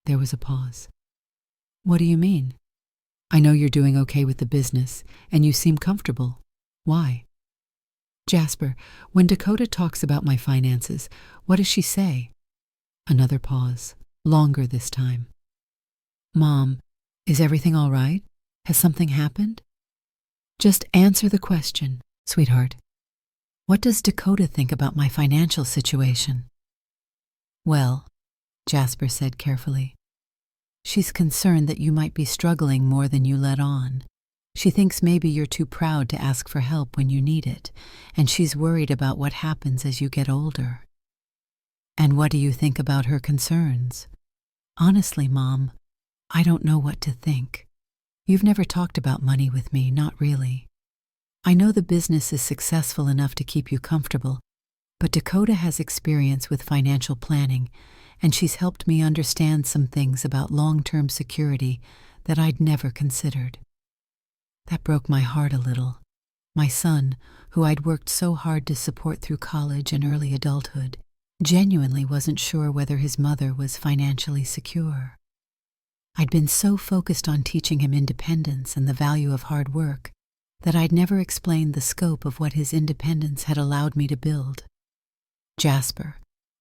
There was a pause. "What do you mean?" "I know you're doing okay with the business, and you seem comfortable. Why?" "Jasper, when Dakota talks about my finances, what does she say?" Another pause, longer this time. "Mom, is everything all right? Has something happened?" "Just answer the question, sweetheart. What does Dakota think about my financial situation?" "Well," Jasper said carefully, "she's concerned that you might be struggling more than you let on. She thinks maybe you're too proud to ask for help when you need it, and she's worried about what happens as you get older." "And what do you think about her concerns?" "Honestly, Mom, I don't know what to think. You've never talked about money with me, not really. I know the business is successful enough to keep you comfortable, but Dakota has experience with financial planning, and she's helped me understand some things about long-term security that I'd never considered." That broke my heart a little, My son, who I'd worked so hard to support through college and early adulthood, genuinely wasn't sure whether his mother was financially secure. I'd been so focused on teaching him independence and the value of hard work that I'd never explained the scope of what his independence had allowed me to build. Jasper,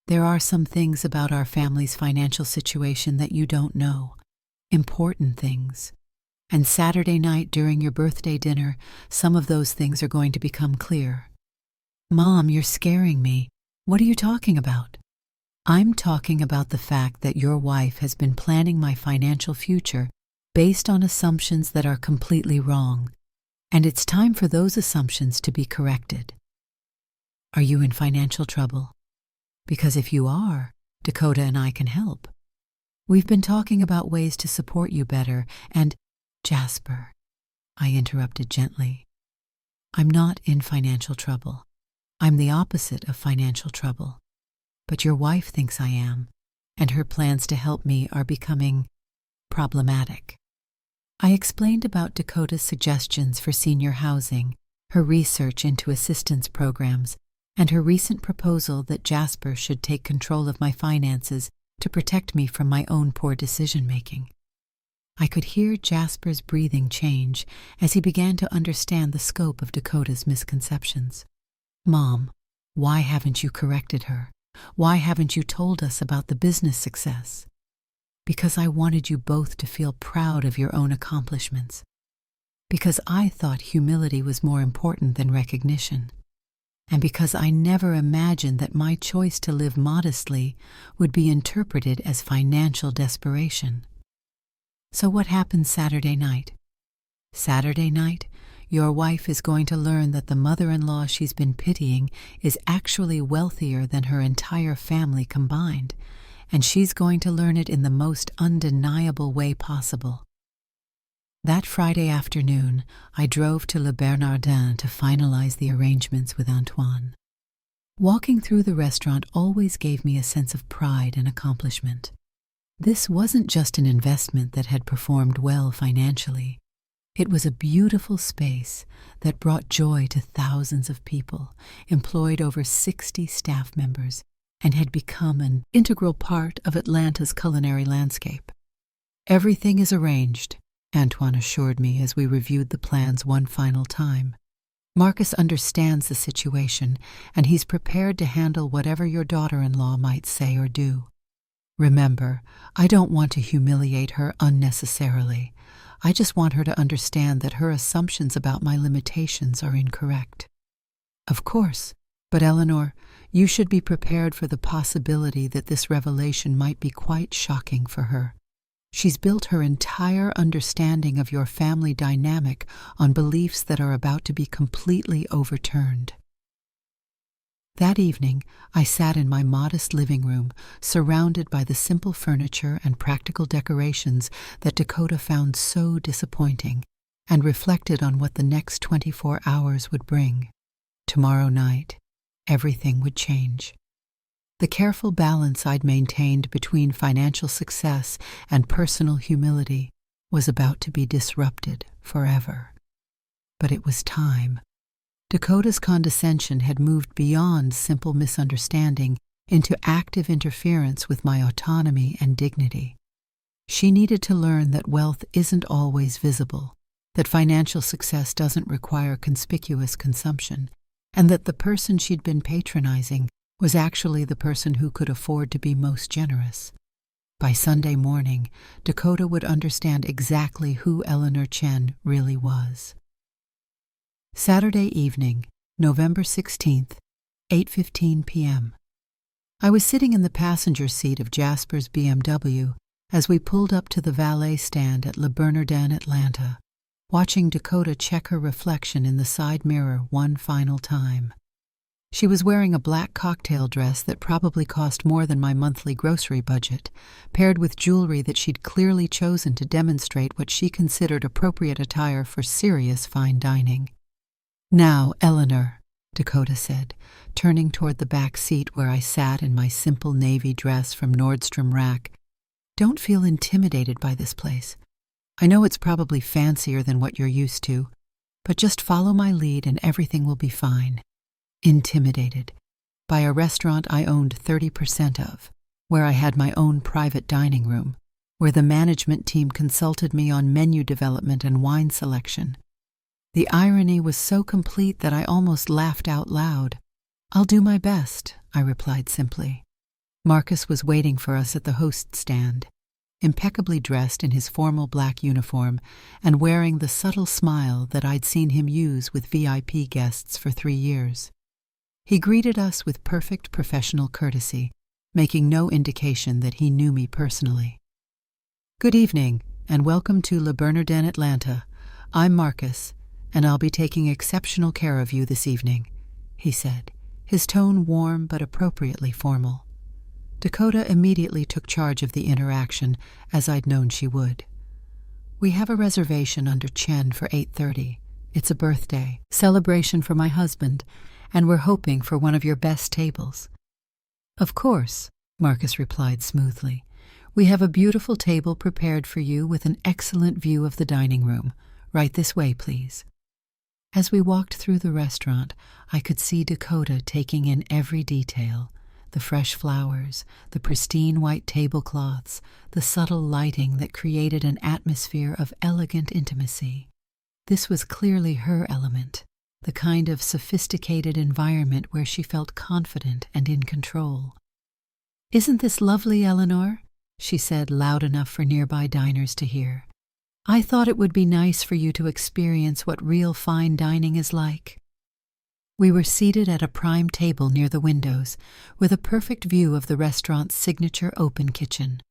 there are some things about our family's financial situation that you don't know. Important things. And Saturday night during your birthday dinner, some of those things are going to become clear. Mom, you're scaring me. What are you talking about? I'm talking about the fact that your wife has been planning my financial future based on assumptions that are completely wrong, and it's time for those assumptions to be corrected. Are you in financial trouble? Because if you are, Dakota and I can help. We've been talking about ways to support you better, and Jasper, I interrupted gently. I'm not in financial trouble. I'm the opposite of financial trouble. But your wife thinks I am, and her plans to help me are becoming problematic. I explained about Dakota's suggestions for senior housing, her research into assistance programs, and her recent proposal that Jasper should take control of my finances to protect me from my own poor decision-making. I could hear Jasper's breathing change as he began to understand the scope of Dakota's misconceptions. Mom, why haven't you corrected her? Why haven't you told us about the business success? Because I wanted you both to feel proud of your own accomplishments. Because I thought humility was more important than recognition. And because I never imagined that my choice to live modestly would be interpreted as financial desperation. So what happened Saturday night? Saturday night, your wife is going to learn that the mother-in-law she's been pitying is actually wealthier than her entire family combined, and she's going to learn it in the most undeniable way possible. That Friday afternoon, I drove to Le Bernardin to finalize the arrangements with Antoine. Walking through the restaurant always gave me a sense of pride and accomplishment. This wasn't just an investment that had performed well financially. It was a beautiful space that brought joy to thousands of people, employed over 60 staff members, and had become an integral part of Atlanta's culinary landscape. Everything is arranged, Antoine assured me as we reviewed the plans one final time. Marcus understands the situation, and he's prepared to handle whatever your daughter-in-law might say or do. Remember, I don't want to humiliate her unnecessarily. I just want her to understand that her assumptions about my limitations are incorrect. Of course, but Eleanor, you should be prepared for the possibility that this revelation might be quite shocking for her. She's built her entire understanding of your family dynamic on beliefs that are about to be completely overturned. That evening, I sat in my modest living room, surrounded by the simple furniture and practical decorations that Dakota found so disappointing, and reflected on what the next 24 hours would bring. Tomorrow night, everything would change. The careful balance I'd maintained between financial success and personal humility was about to be disrupted forever. But it was time. Dakota's condescension had moved beyond simple misunderstanding into active interference with my autonomy and dignity. She needed to learn that wealth isn't always visible, that financial success doesn't require conspicuous consumption, and that the person she'd been patronizing was actually the person who could afford to be most generous. By Sunday morning, Dakota would understand exactly who Eleanor Chen really was. Saturday evening, November 16th, 8:15 p.m. I was sitting in the passenger seat of Jasper's BMW as we pulled up to the valet stand at Le Bernardin, Atlanta, watching Dakota check her reflection in the side mirror one final time. She was wearing a black cocktail dress that probably cost more than my monthly grocery budget, paired with jewelry that she'd clearly chosen to demonstrate what she considered appropriate attire for serious fine dining. "Now, Eleanor," Dakota said, turning toward the back seat where I sat in my simple navy dress from Nordstrom Rack, "don't feel intimidated by this place. I know it's probably fancier than what you're used to, but just follow my lead and everything will be fine. Intimidated by a restaurant I owned 30% of, where I had my own private dining room, where the management team consulted me on menu development and wine selection. The irony was so complete that I almost laughed out loud. "I'll do my best," I replied simply. Marcus was waiting for us at the host stand, impeccably dressed in his formal black uniform and wearing the subtle smile that I'd seen him use with VIP guests for 3 years. He greeted us with perfect professional courtesy, making no indication that he knew me personally. "Good evening, and welcome to Le Bernardin, Atlanta. I'm Marcus, and I'll be taking exceptional care of you this evening," he said, his tone warm but appropriately formal. Dakota immediately took charge of the interaction, as I'd known she would. "We have a reservation under Chen for 8:30. It's a birthday celebration for my husband, and we're hoping for one of your best tables." "Of course," Marcus replied smoothly. "We have a beautiful table prepared for you with an excellent view of the dining room. Right this way, please." As we walked through the restaurant, I could see Dakota taking in every detail: the fresh flowers, the pristine white tablecloths, the subtle lighting that created an atmosphere of elegant intimacy. This was clearly her element, the kind of sophisticated environment where she felt confident and in control. "Isn't this lovely, Eleanor?" she said loud enough for nearby diners to hear. "I thought it would be nice for you to experience what real fine dining is like." We were seated at a prime table near the windows, with a perfect view of the restaurant's signature open kitchen.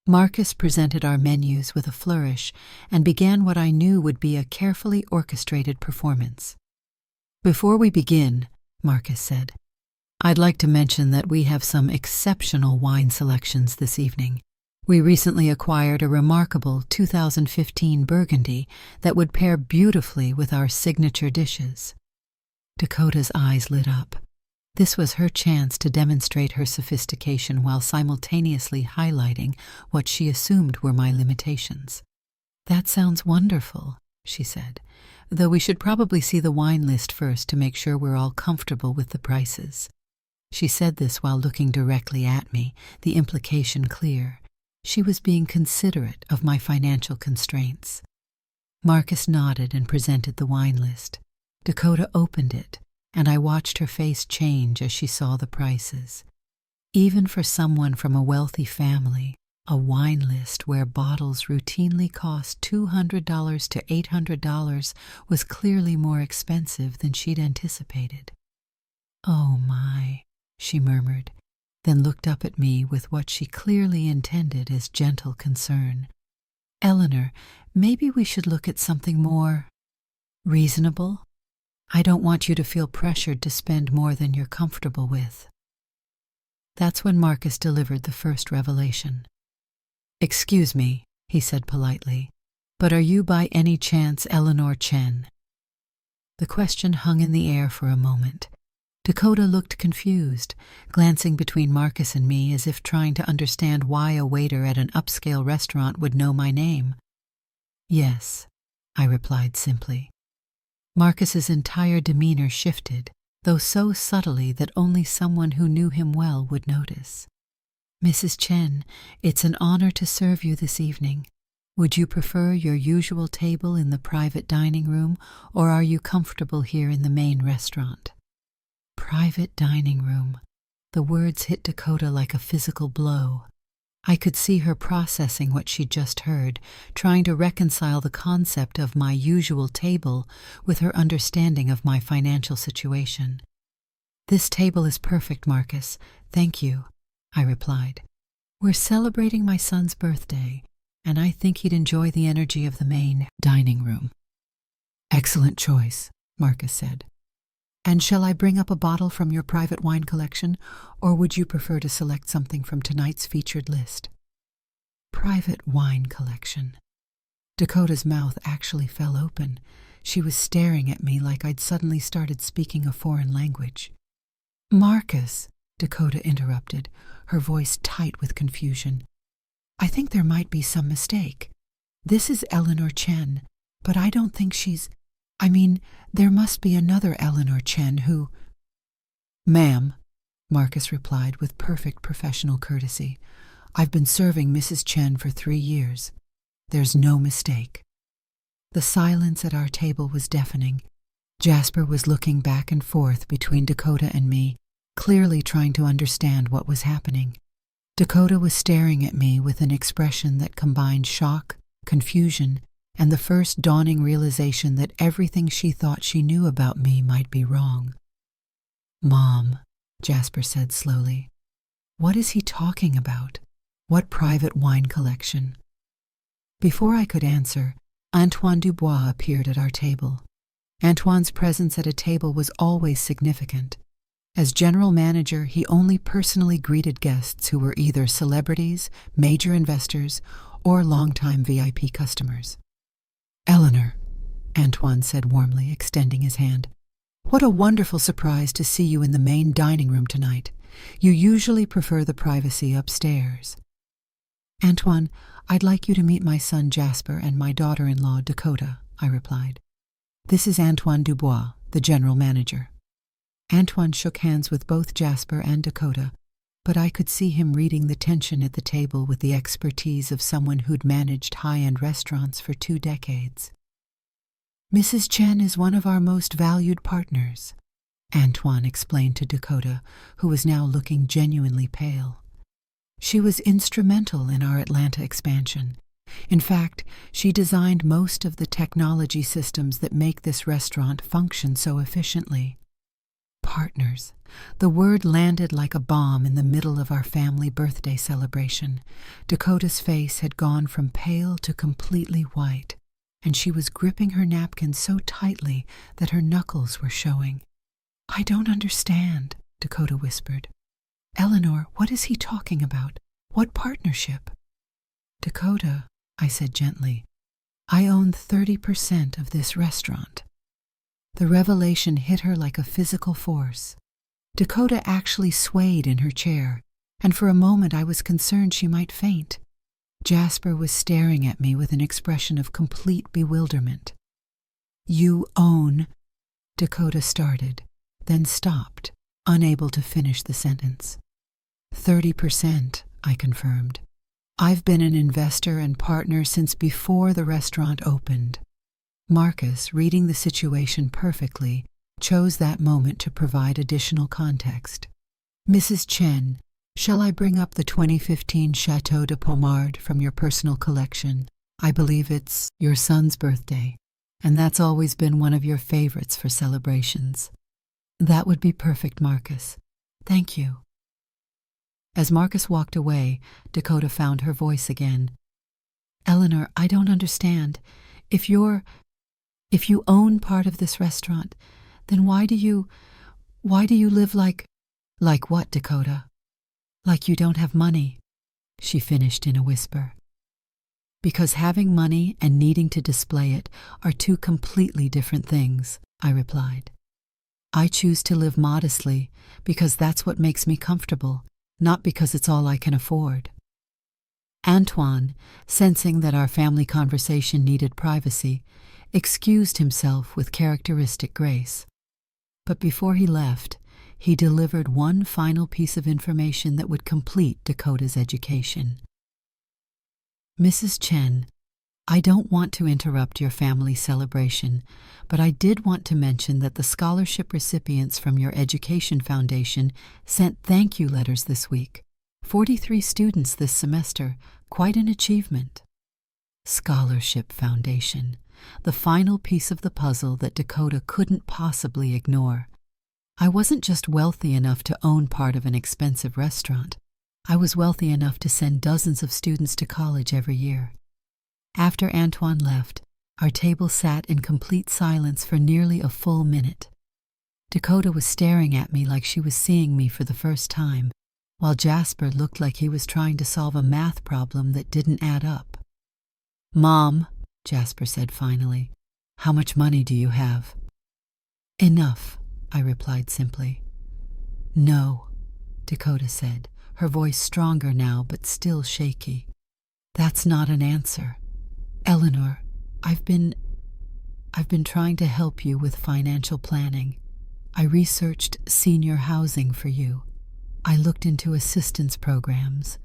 Marcus presented our menus with a flourish and began what I knew would be a carefully orchestrated performance. "Before we begin," Marcus said, "I'd like to mention that we have some exceptional wine selections this evening. We recently acquired a remarkable 2015 Burgundy that would pair beautifully with our signature dishes." Dakota's eyes lit up. This was her chance to demonstrate her sophistication while simultaneously highlighting what she assumed were my limitations. "That sounds wonderful," she said, "though we should probably see the wine list first to make sure we're all comfortable with the prices." She said this while looking directly at me, the implication clear. She was being considerate of my financial constraints. Marcus nodded and presented the wine list. Dakota opened it, and I watched her face change as she saw the prices. Even for someone from a wealthy family, a wine list where bottles routinely cost $200 to $800 was clearly more expensive than she'd anticipated. "Oh my," she murmured, then looked up at me with what she clearly intended as gentle concern. "Eleanor, maybe we should look at something more reasonable? I don't want you to feel pressured to spend more than you're comfortable with." That's when Marcus delivered the first revelation. "Excuse me," he said politely, "but are you by any chance Eleanor Chen?" The question hung in the air for a moment. Dakota looked confused, glancing between Marcus and me as if trying to understand why a waiter at an upscale restaurant would know my name. "Yes," I replied simply. Marcus's entire demeanor shifted, though so subtly that only someone who knew him well would notice. "Mrs. Chen, it's an honor to serve you this evening. Would you prefer your usual table in the private dining room, or are you comfortable here in the main restaurant?" Private dining room. The words hit Dakota like a physical blow. I could see her processing what she'd just heard, trying to reconcile the concept of my usual table with her understanding of my financial situation. "This table is perfect, Marcus. Thank you," I replied. "We're celebrating my son's birthday, and I think he'd enjoy the energy of the main dining room." "Excellent choice," Marcus said. "And shall I bring up a bottle from your private wine collection, or would you prefer to select something from tonight's featured list?" Private wine collection. Dakota's mouth actually fell open. She was staring at me like I'd suddenly started speaking a foreign language. "Marcus," Dakota interrupted, her voice tight with confusion. "I think there might be some mistake. This is Eleanor Chen, but I don't think she's—" I mean, there must be another Eleanor Chen who— "Ma'am," Marcus replied with perfect professional courtesy, "I've been serving Mrs. Chen for 3 years. There's no mistake." The silence at our table was deafening. Jasper was looking back and forth between Dakota and me, clearly trying to understand what was happening. Dakota was staring at me with an expression that combined shock, confusion, and the first dawning realization that everything she thought she knew about me might be wrong. "Mom," Jasper said slowly, "what is he talking about? What private wine collection?" Before I could answer, Antoine Dubois appeared at our table. Antoine's presence at a table was always significant. As general manager, he only personally greeted guests who were either celebrities, major investors, or longtime VIP customers. "Eleanor," Antoine said warmly, extending his hand, "what a wonderful surprise to see you in the main dining room tonight. You usually prefer the privacy upstairs." "Antoine, I'd like you to meet my son Jasper and my daughter-in-law Dakota," I replied. "This is Antoine Dubois, the general manager." Antoine shook hands with both Jasper and Dakota, but I could see him reading the tension at the table with the expertise of someone who'd managed high-end restaurants for 2 decades. "Mrs. Chen is one of our most valued partners," Antoine explained to Dakota, who was now looking genuinely pale. "She was instrumental in our Atlanta expansion. In fact, she designed most of the technology systems that make this restaurant function so efficiently." Partners. The word landed like a bomb in the middle of our family birthday celebration. Dakota's face had gone from pale to completely white, and she was gripping her napkin so tightly that her knuckles were showing. "I don't understand," Dakota whispered. "Eleanor, what is he talking about? What partnership?" "Dakota," I said gently, "I own 30% of this restaurant." The revelation hit her like a physical force. Dakota actually swayed in her chair, and for a moment I was concerned she might faint. Jasper was staring at me with an expression of complete bewilderment. "You own—" Dakota started, then stopped, unable to finish the sentence. 30%, I confirmed. "I've been an investor and partner since before the restaurant opened." Marcus, reading the situation perfectly, chose that moment to provide additional context. "Mrs. Chen, shall I bring up the 2015 Chateau de Pommard from your personal collection? I believe it's your son's birthday, and that's always been one of your favorites for celebrations." "That would be perfect, Marcus. Thank you." As Marcus walked away, Dakota found her voice again. "Eleanor, I don't understand. If you own part of this restaurant, then why do you live like—" "Like what, Dakota?" "Like you don't have money," she finished in a whisper. "Because having money and needing to display it are 2 completely different things," I replied. "I choose to live modestly because that's what makes me comfortable, not because it's all I can afford." Antoine, sensing that our family conversation needed privacy, excused himself with characteristic grace. But before he left, he delivered one final piece of information that would complete Dakota's education. "Mrs. Chen, I don't want to interrupt your family celebration, but I did want to mention that the scholarship recipients from your education foundation sent thank you letters this week. 43 students this semester, quite an achievement." Scholarship foundation, the final piece of the puzzle that Dakota couldn't possibly ignore. I wasn't just wealthy enough to own part of an expensive restaurant. I was wealthy enough to send dozens of students to college every year. After Antoine left, our table sat in complete silence for nearly a full minute. Dakota was staring at me like she was seeing me for the first time, while Jasper looked like he was trying to solve a math problem that didn't add up. "Mom," Jasper said finally, "how much money do you have?" "Enough," I replied simply. "No," Dakota said, her voice stronger now but still shaky. "That's not an answer. Eleanor, I've been—" I've been trying to help you with financial planning. I researched senior housing for you. I looked into assistance programs.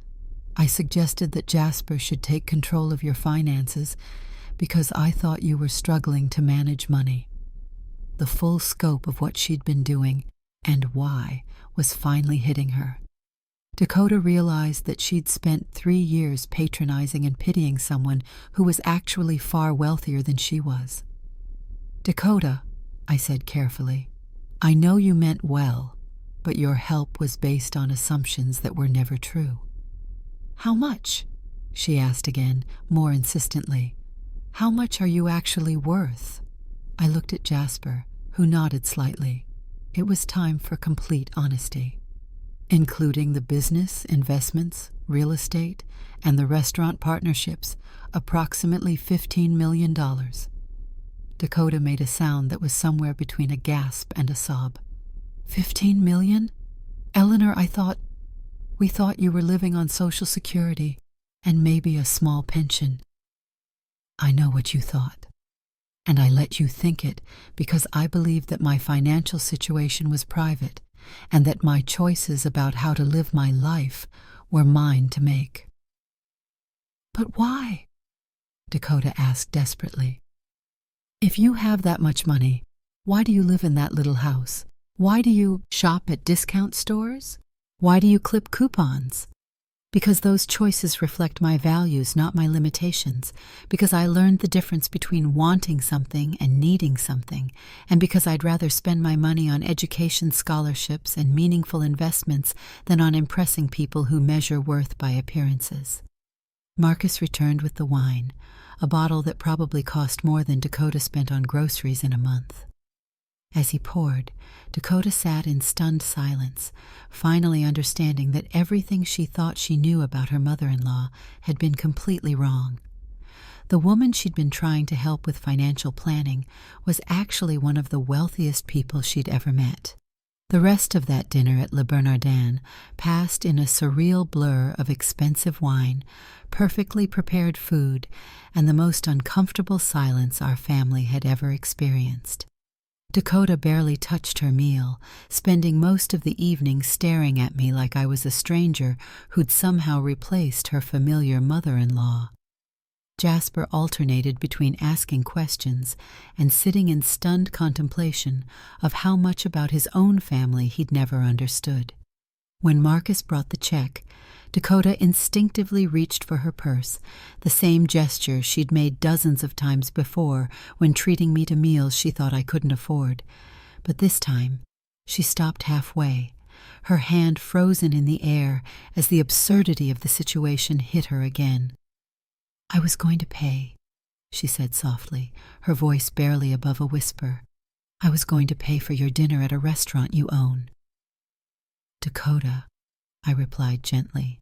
I suggested that Jasper should take control of your finances because I thought you were struggling to manage money. The full scope of what she'd been doing and why was finally hitting her. Dakota realized that she'd spent 3 years patronizing and pitying someone who was actually far wealthier than she was. Dakota, I said carefully, I know you meant well, but your help was based on assumptions that were never true. How much? She asked again, more insistently. How much are you actually worth? I looked at Jasper, who nodded slightly. It was time for complete honesty. Including the business, investments, real estate, and the restaurant partnerships, approximately $15 million. Dakota made a sound that was somewhere between a gasp and a sob. 15 million? Eleanor, we thought you were living on Social Security and maybe a small pension. I know what you thought, and I let you think it because I believed that my financial situation was private and that my choices about how to live my life were mine to make. But why? Dakota asked desperately. If you have that much money, why do you live in that little house? Why do you shop at discount stores? Why do you clip coupons? Because those choices reflect my values, not my limitations. Because I learned the difference between wanting something and needing something. And because I'd rather spend my money on education scholarships and meaningful investments than on impressing people who measure worth by appearances. Marcus returned with the wine, a bottle that probably cost more than Dakota spent on groceries in a month. As he poured, Dakota sat in stunned silence, finally understanding that everything she thought she knew about her mother-in-law had been completely wrong. The woman she'd been trying to help with financial planning was actually one of the wealthiest people she'd ever met. The rest of that dinner at Le Bernardin passed in a surreal blur of expensive wine, perfectly prepared food, and the most uncomfortable silence our family had ever experienced. Dakota barely touched her meal, spending most of the evening staring at me like I was a stranger who'd somehow replaced her familiar mother-in-law. Jasper alternated between asking questions and sitting in stunned contemplation of how much about his own family he'd never understood. When Marcus brought the check, Dakota instinctively reached for her purse, the same gesture she'd made dozens of times before when treating me to meals she thought I couldn't afford. But this time, she stopped halfway, her hand frozen in the air as the absurdity of the situation hit her again. I was going to pay, she said softly, her voice barely above a whisper. I was going to pay for your dinner at a restaurant you own. Dakota, I replied gently.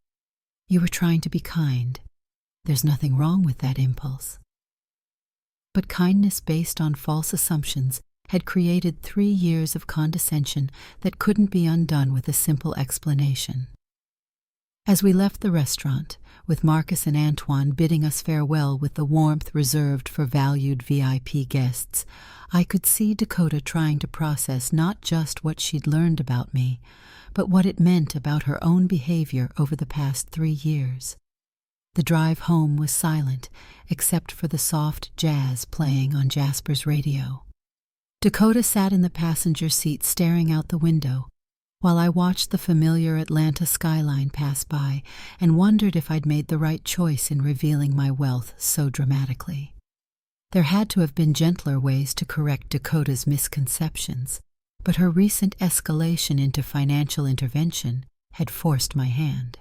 You were trying to be kind. There's nothing wrong with that impulse. But kindness based on false assumptions had created 3 years of condescension that couldn't be undone with a simple explanation. As we left the restaurant, with Marcus and Antoine bidding us farewell with the warmth reserved for valued VIP guests, I could see Dakota trying to process not just what she'd learned about me, but what it meant about her own behavior over the past 3 years. The drive home was silent, except for the soft jazz playing on Jasper's radio. Dakota sat in the passenger seat staring out the window, while I watched the familiar Atlanta skyline pass by and wondered if I'd made the right choice in revealing my wealth so dramatically. There had to have been gentler ways to correct Dakota's misconceptions, but her recent escalation into financial intervention had forced my hand.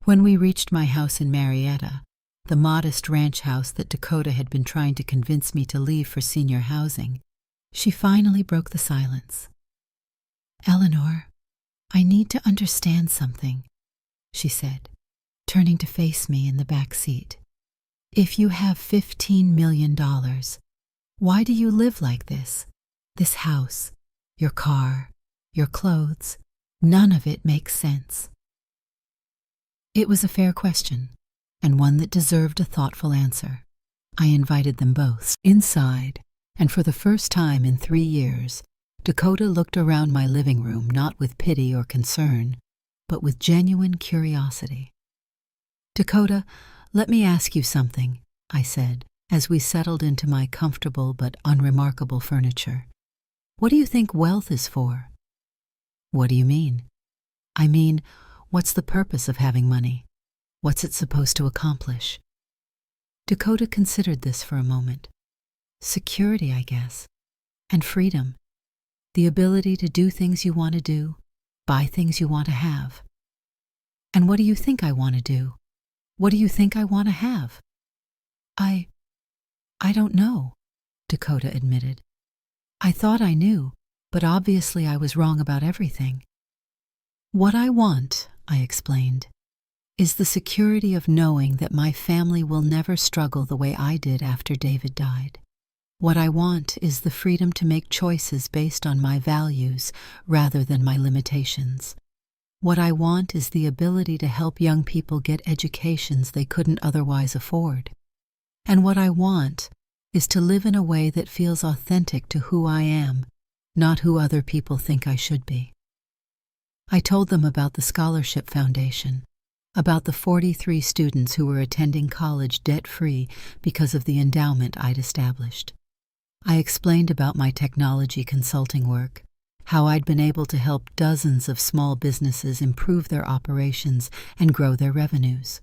When we reached my house in Marietta, the modest ranch house that Dakota had been trying to convince me to leave for senior housing, she finally broke the silence. Eleanor, I need to understand something, she said, turning to face me in the back seat. If you have $15 million, why do you live like this? This house, your car, your clothes, none of it makes sense. It was a fair question, and one that deserved a thoughtful answer. I invited them both inside, and for the first time in 3 years, Dakota looked around my living room not with pity or concern, but with genuine curiosity. "Dakota, let me ask you something," I said, as we settled into my comfortable but unremarkable furniture. "What do you think wealth is for?" "What do you mean?" "I mean, what's the purpose of having money? What's it supposed to accomplish?" Dakota considered this for a moment. "Security, I guess. And freedom. The ability to do things you want to do, buy things you want to have." "And what do you think I want to do? What do you think I want to have?" I don't know," Dakota admitted. "I thought I knew, but obviously I was wrong about everything." "What I want," I explained, "is the security of knowing that my family will never struggle the way I did after David died. What I want is the freedom to make choices based on my values rather than my limitations. What I want is the ability to help young people get educations they couldn't otherwise afford. And what I want is to live in a way that feels authentic to who I am, not who other people think I should be." I told them about the Scholarship Foundation, about the 43 students who were attending college debt-free because of the endowment I'd established. I explained about my technology consulting work, how I'd been able to help dozens of small businesses improve their operations and grow their revenues.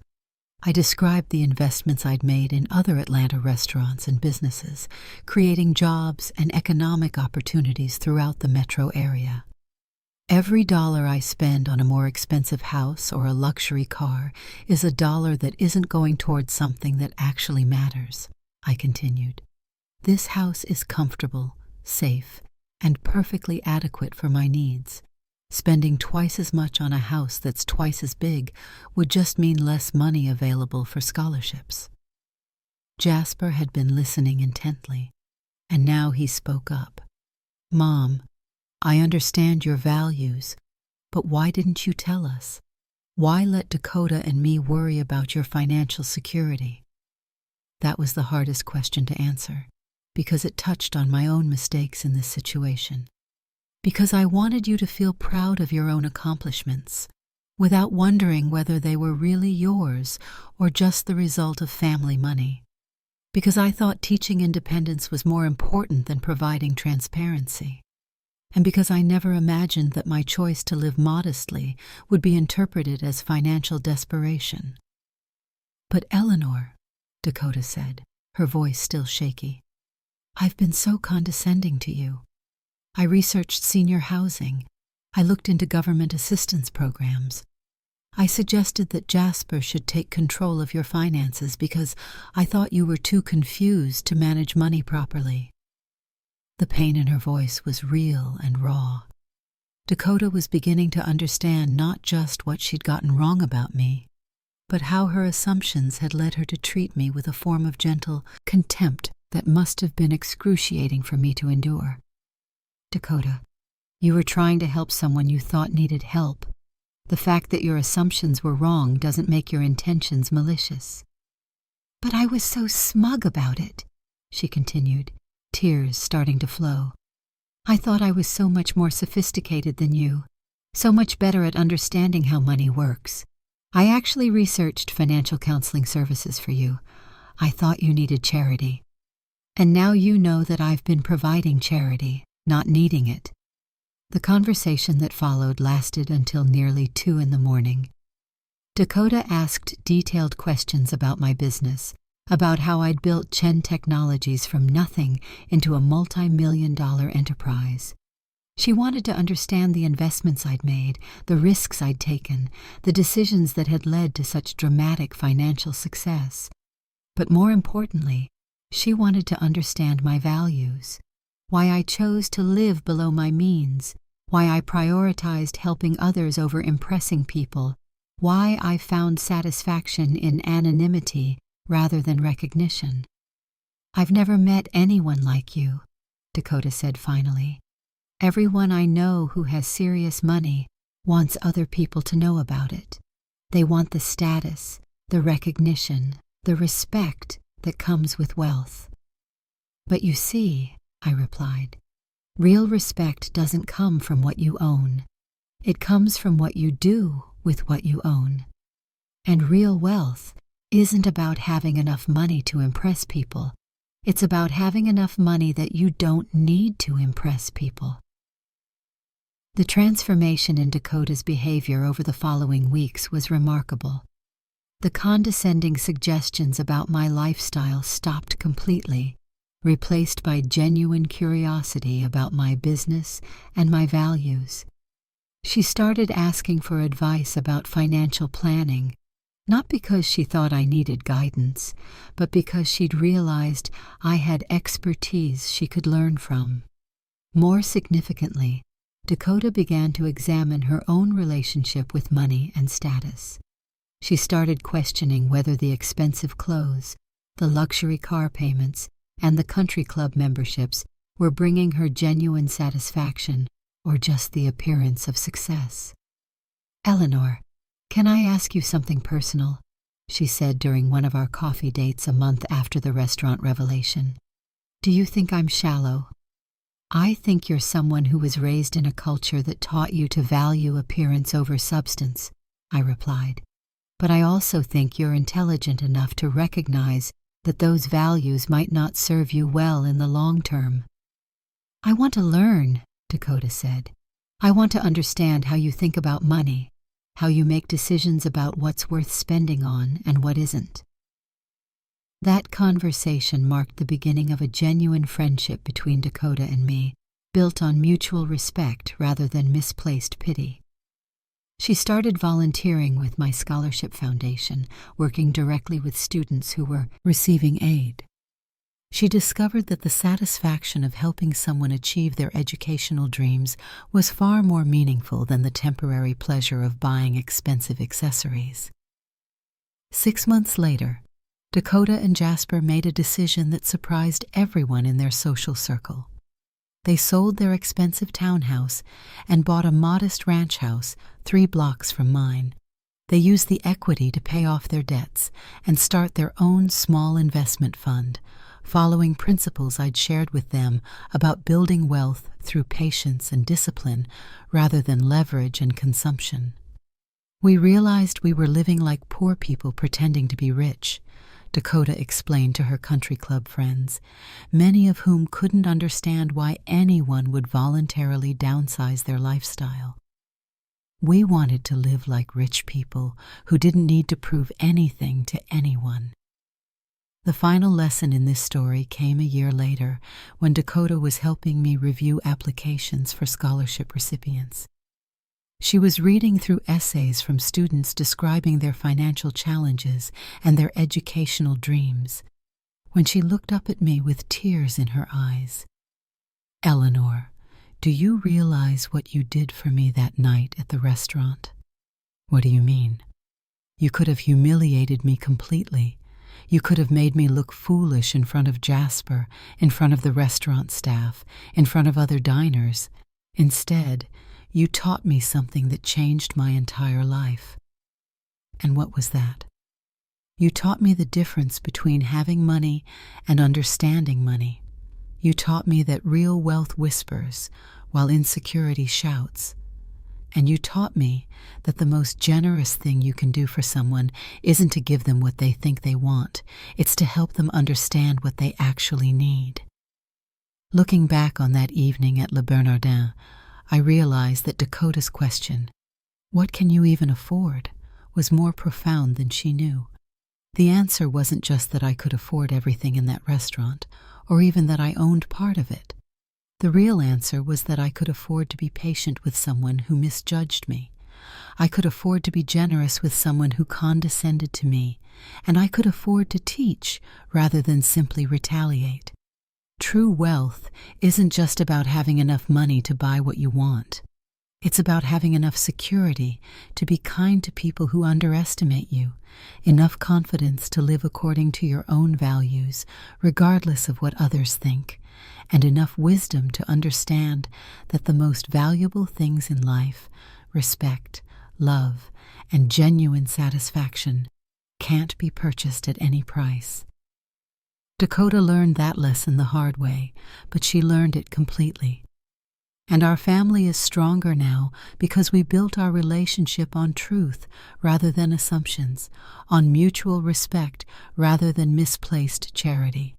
I described the investments I'd made in other Atlanta restaurants and businesses, creating jobs and economic opportunities throughout the metro area. "Every dollar I spend on a more expensive house or a luxury car is a dollar that isn't going towards something that actually matters," I continued. "This house is comfortable, safe, and perfectly adequate for my needs. Spending twice as much on a house that's twice as big would just mean less money available for scholarships." Jasper had been listening intently, and now he spoke up. "Mom, I understand your values, but why didn't you tell us? Why let Dakota and me worry about your financial security?" That was the hardest question to answer, because it touched on my own mistakes in this situation. Because I wanted you to feel proud of your own accomplishments, without wondering whether they were really yours or just the result of family money. Because I thought teaching independence was more important than providing transparency. And because I never imagined that my choice to live modestly would be interpreted as financial desperation. "But Eleanor," Dakota said, her voice still shaky, "I've been so condescending to you. I researched senior housing. I looked into government assistance programs. I suggested that Jasper should take control of your finances because I thought you were too confused to manage money properly." The pain in her voice was real and raw. Dakota was beginning to understand not just what she'd gotten wrong about me, but how her assumptions had led her to treat me with a form of gentle contempt that must have been excruciating for me to endure. "Dakota, you were trying to help someone you thought needed help. The fact that your assumptions were wrong doesn't make your intentions malicious." "But I was so smug about it," she continued, tears starting to flow. "I thought I was so much more sophisticated than you, so much better at understanding how money works. I actually researched financial counseling services for you. I thought you needed charity. And now you know that I've been providing charity, not needing it." The conversation that followed lasted until nearly 2 a.m. Dakota asked detailed questions about my business, about how I'd built Chen Technologies from nothing into a multi-million-dollar enterprise. She wanted to understand the investments I'd made, the risks I'd taken, the decisions that had led to such dramatic financial success. But more importantly, she wanted to understand my values, why I chose to live below my means, why I prioritized helping others over impressing people, why I found satisfaction in anonymity rather than recognition. "I've never met anyone like you," Dakota said finally. "Everyone I know who has serious money wants other people to know about it. They want the status, the recognition, the respect, that comes with wealth. But you see, I replied, real respect doesn't come from what you own. It comes from what you do with what you own. And real wealth isn't about having enough money to impress people. It's about having enough money that you don't need to impress people. The transformation in Dakota's behavior over the following weeks was remarkable. The condescending suggestions about my lifestyle stopped completely, replaced by genuine curiosity about my business and my values. She started asking for advice about financial planning, not because she thought I needed guidance, but because she'd realized I had expertise she could learn from. More significantly, Dakota began to examine her own relationship with money and status. She started questioning whether the expensive clothes, the luxury car payments, and the country club memberships were bringing her genuine satisfaction or just the appearance of success. "Eleanor, can I ask you something personal?" she said during one of our coffee dates a month after the restaurant revelation. "Do you think I'm shallow?" "I think you're someone who was raised in a culture that taught you to value appearance over substance," I replied. "But I also think you're intelligent enough to recognize that those values might not serve you well in the long term." "I want to learn," Dakota said. "I want to understand how you think about money, how you make decisions about what's worth spending on and what isn't." That conversation marked the beginning of a genuine friendship between Dakota and me, built on mutual respect rather than misplaced pity. She started volunteering with my scholarship foundation, working directly with students who were receiving aid. She discovered that the satisfaction of helping someone achieve their educational dreams was far more meaningful than the temporary pleasure of buying expensive accessories. 6 months later, Dakota and Jasper made a decision that surprised everyone in their social circle. They sold their expensive townhouse and bought a modest ranch house 3 blocks from mine. They used the equity to pay off their debts and start their own small investment fund, following principles I'd shared with them about building wealth through patience and discipline rather than leverage and consumption. We realized we were living like poor people pretending to be rich, Dakota explained to her country club friends, many of whom couldn't understand why anyone would voluntarily downsize their lifestyle. We wanted to live like rich people who didn't need to prove anything to anyone. The final lesson in this story came a year later when Dakota was helping me review applications for scholarship recipients. She was reading through essays from students describing their financial challenges and their educational dreams, when she looked up at me with tears in her eyes. "Eleanor, do you realize what you did for me that night at the restaurant?" "What do you mean?" "You could have humiliated me completely. You could have made me look foolish in front of Jasper, in front of the restaurant staff, in front of other diners. Instead, you taught me something that changed my entire life." "And what was that?" "You taught me the difference between having money and understanding money. You taught me that real wealth whispers while insecurity shouts. And you taught me that the most generous thing you can do for someone isn't to give them what they think they want, it's to help them understand what they actually need." Looking back on that evening at Le Bernardin, I realized that Dakota's question, "What can you even afford?" was more profound than she knew. The answer wasn't just that I could afford everything in that restaurant, or even that I owned part of it. The real answer was that I could afford to be patient with someone who misjudged me. I could afford to be generous with someone who condescended to me, and I could afford to teach rather than simply retaliate. True wealth isn't just about having enough money to buy what you want. It's about having enough security to be kind to people who underestimate you, enough confidence to live according to your own values, regardless of what others think, and enough wisdom to understand that the most valuable things in life, respect, love, and genuine satisfaction, can't be purchased at any price. Dakota learned that lesson the hard way, but she learned it completely. And our family is stronger now because we built our relationship on truth rather than assumptions, on mutual respect rather than misplaced charity.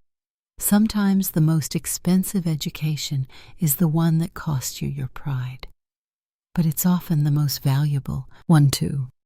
Sometimes the most expensive education is the one that costs you your pride. But it's often the most valuable one too.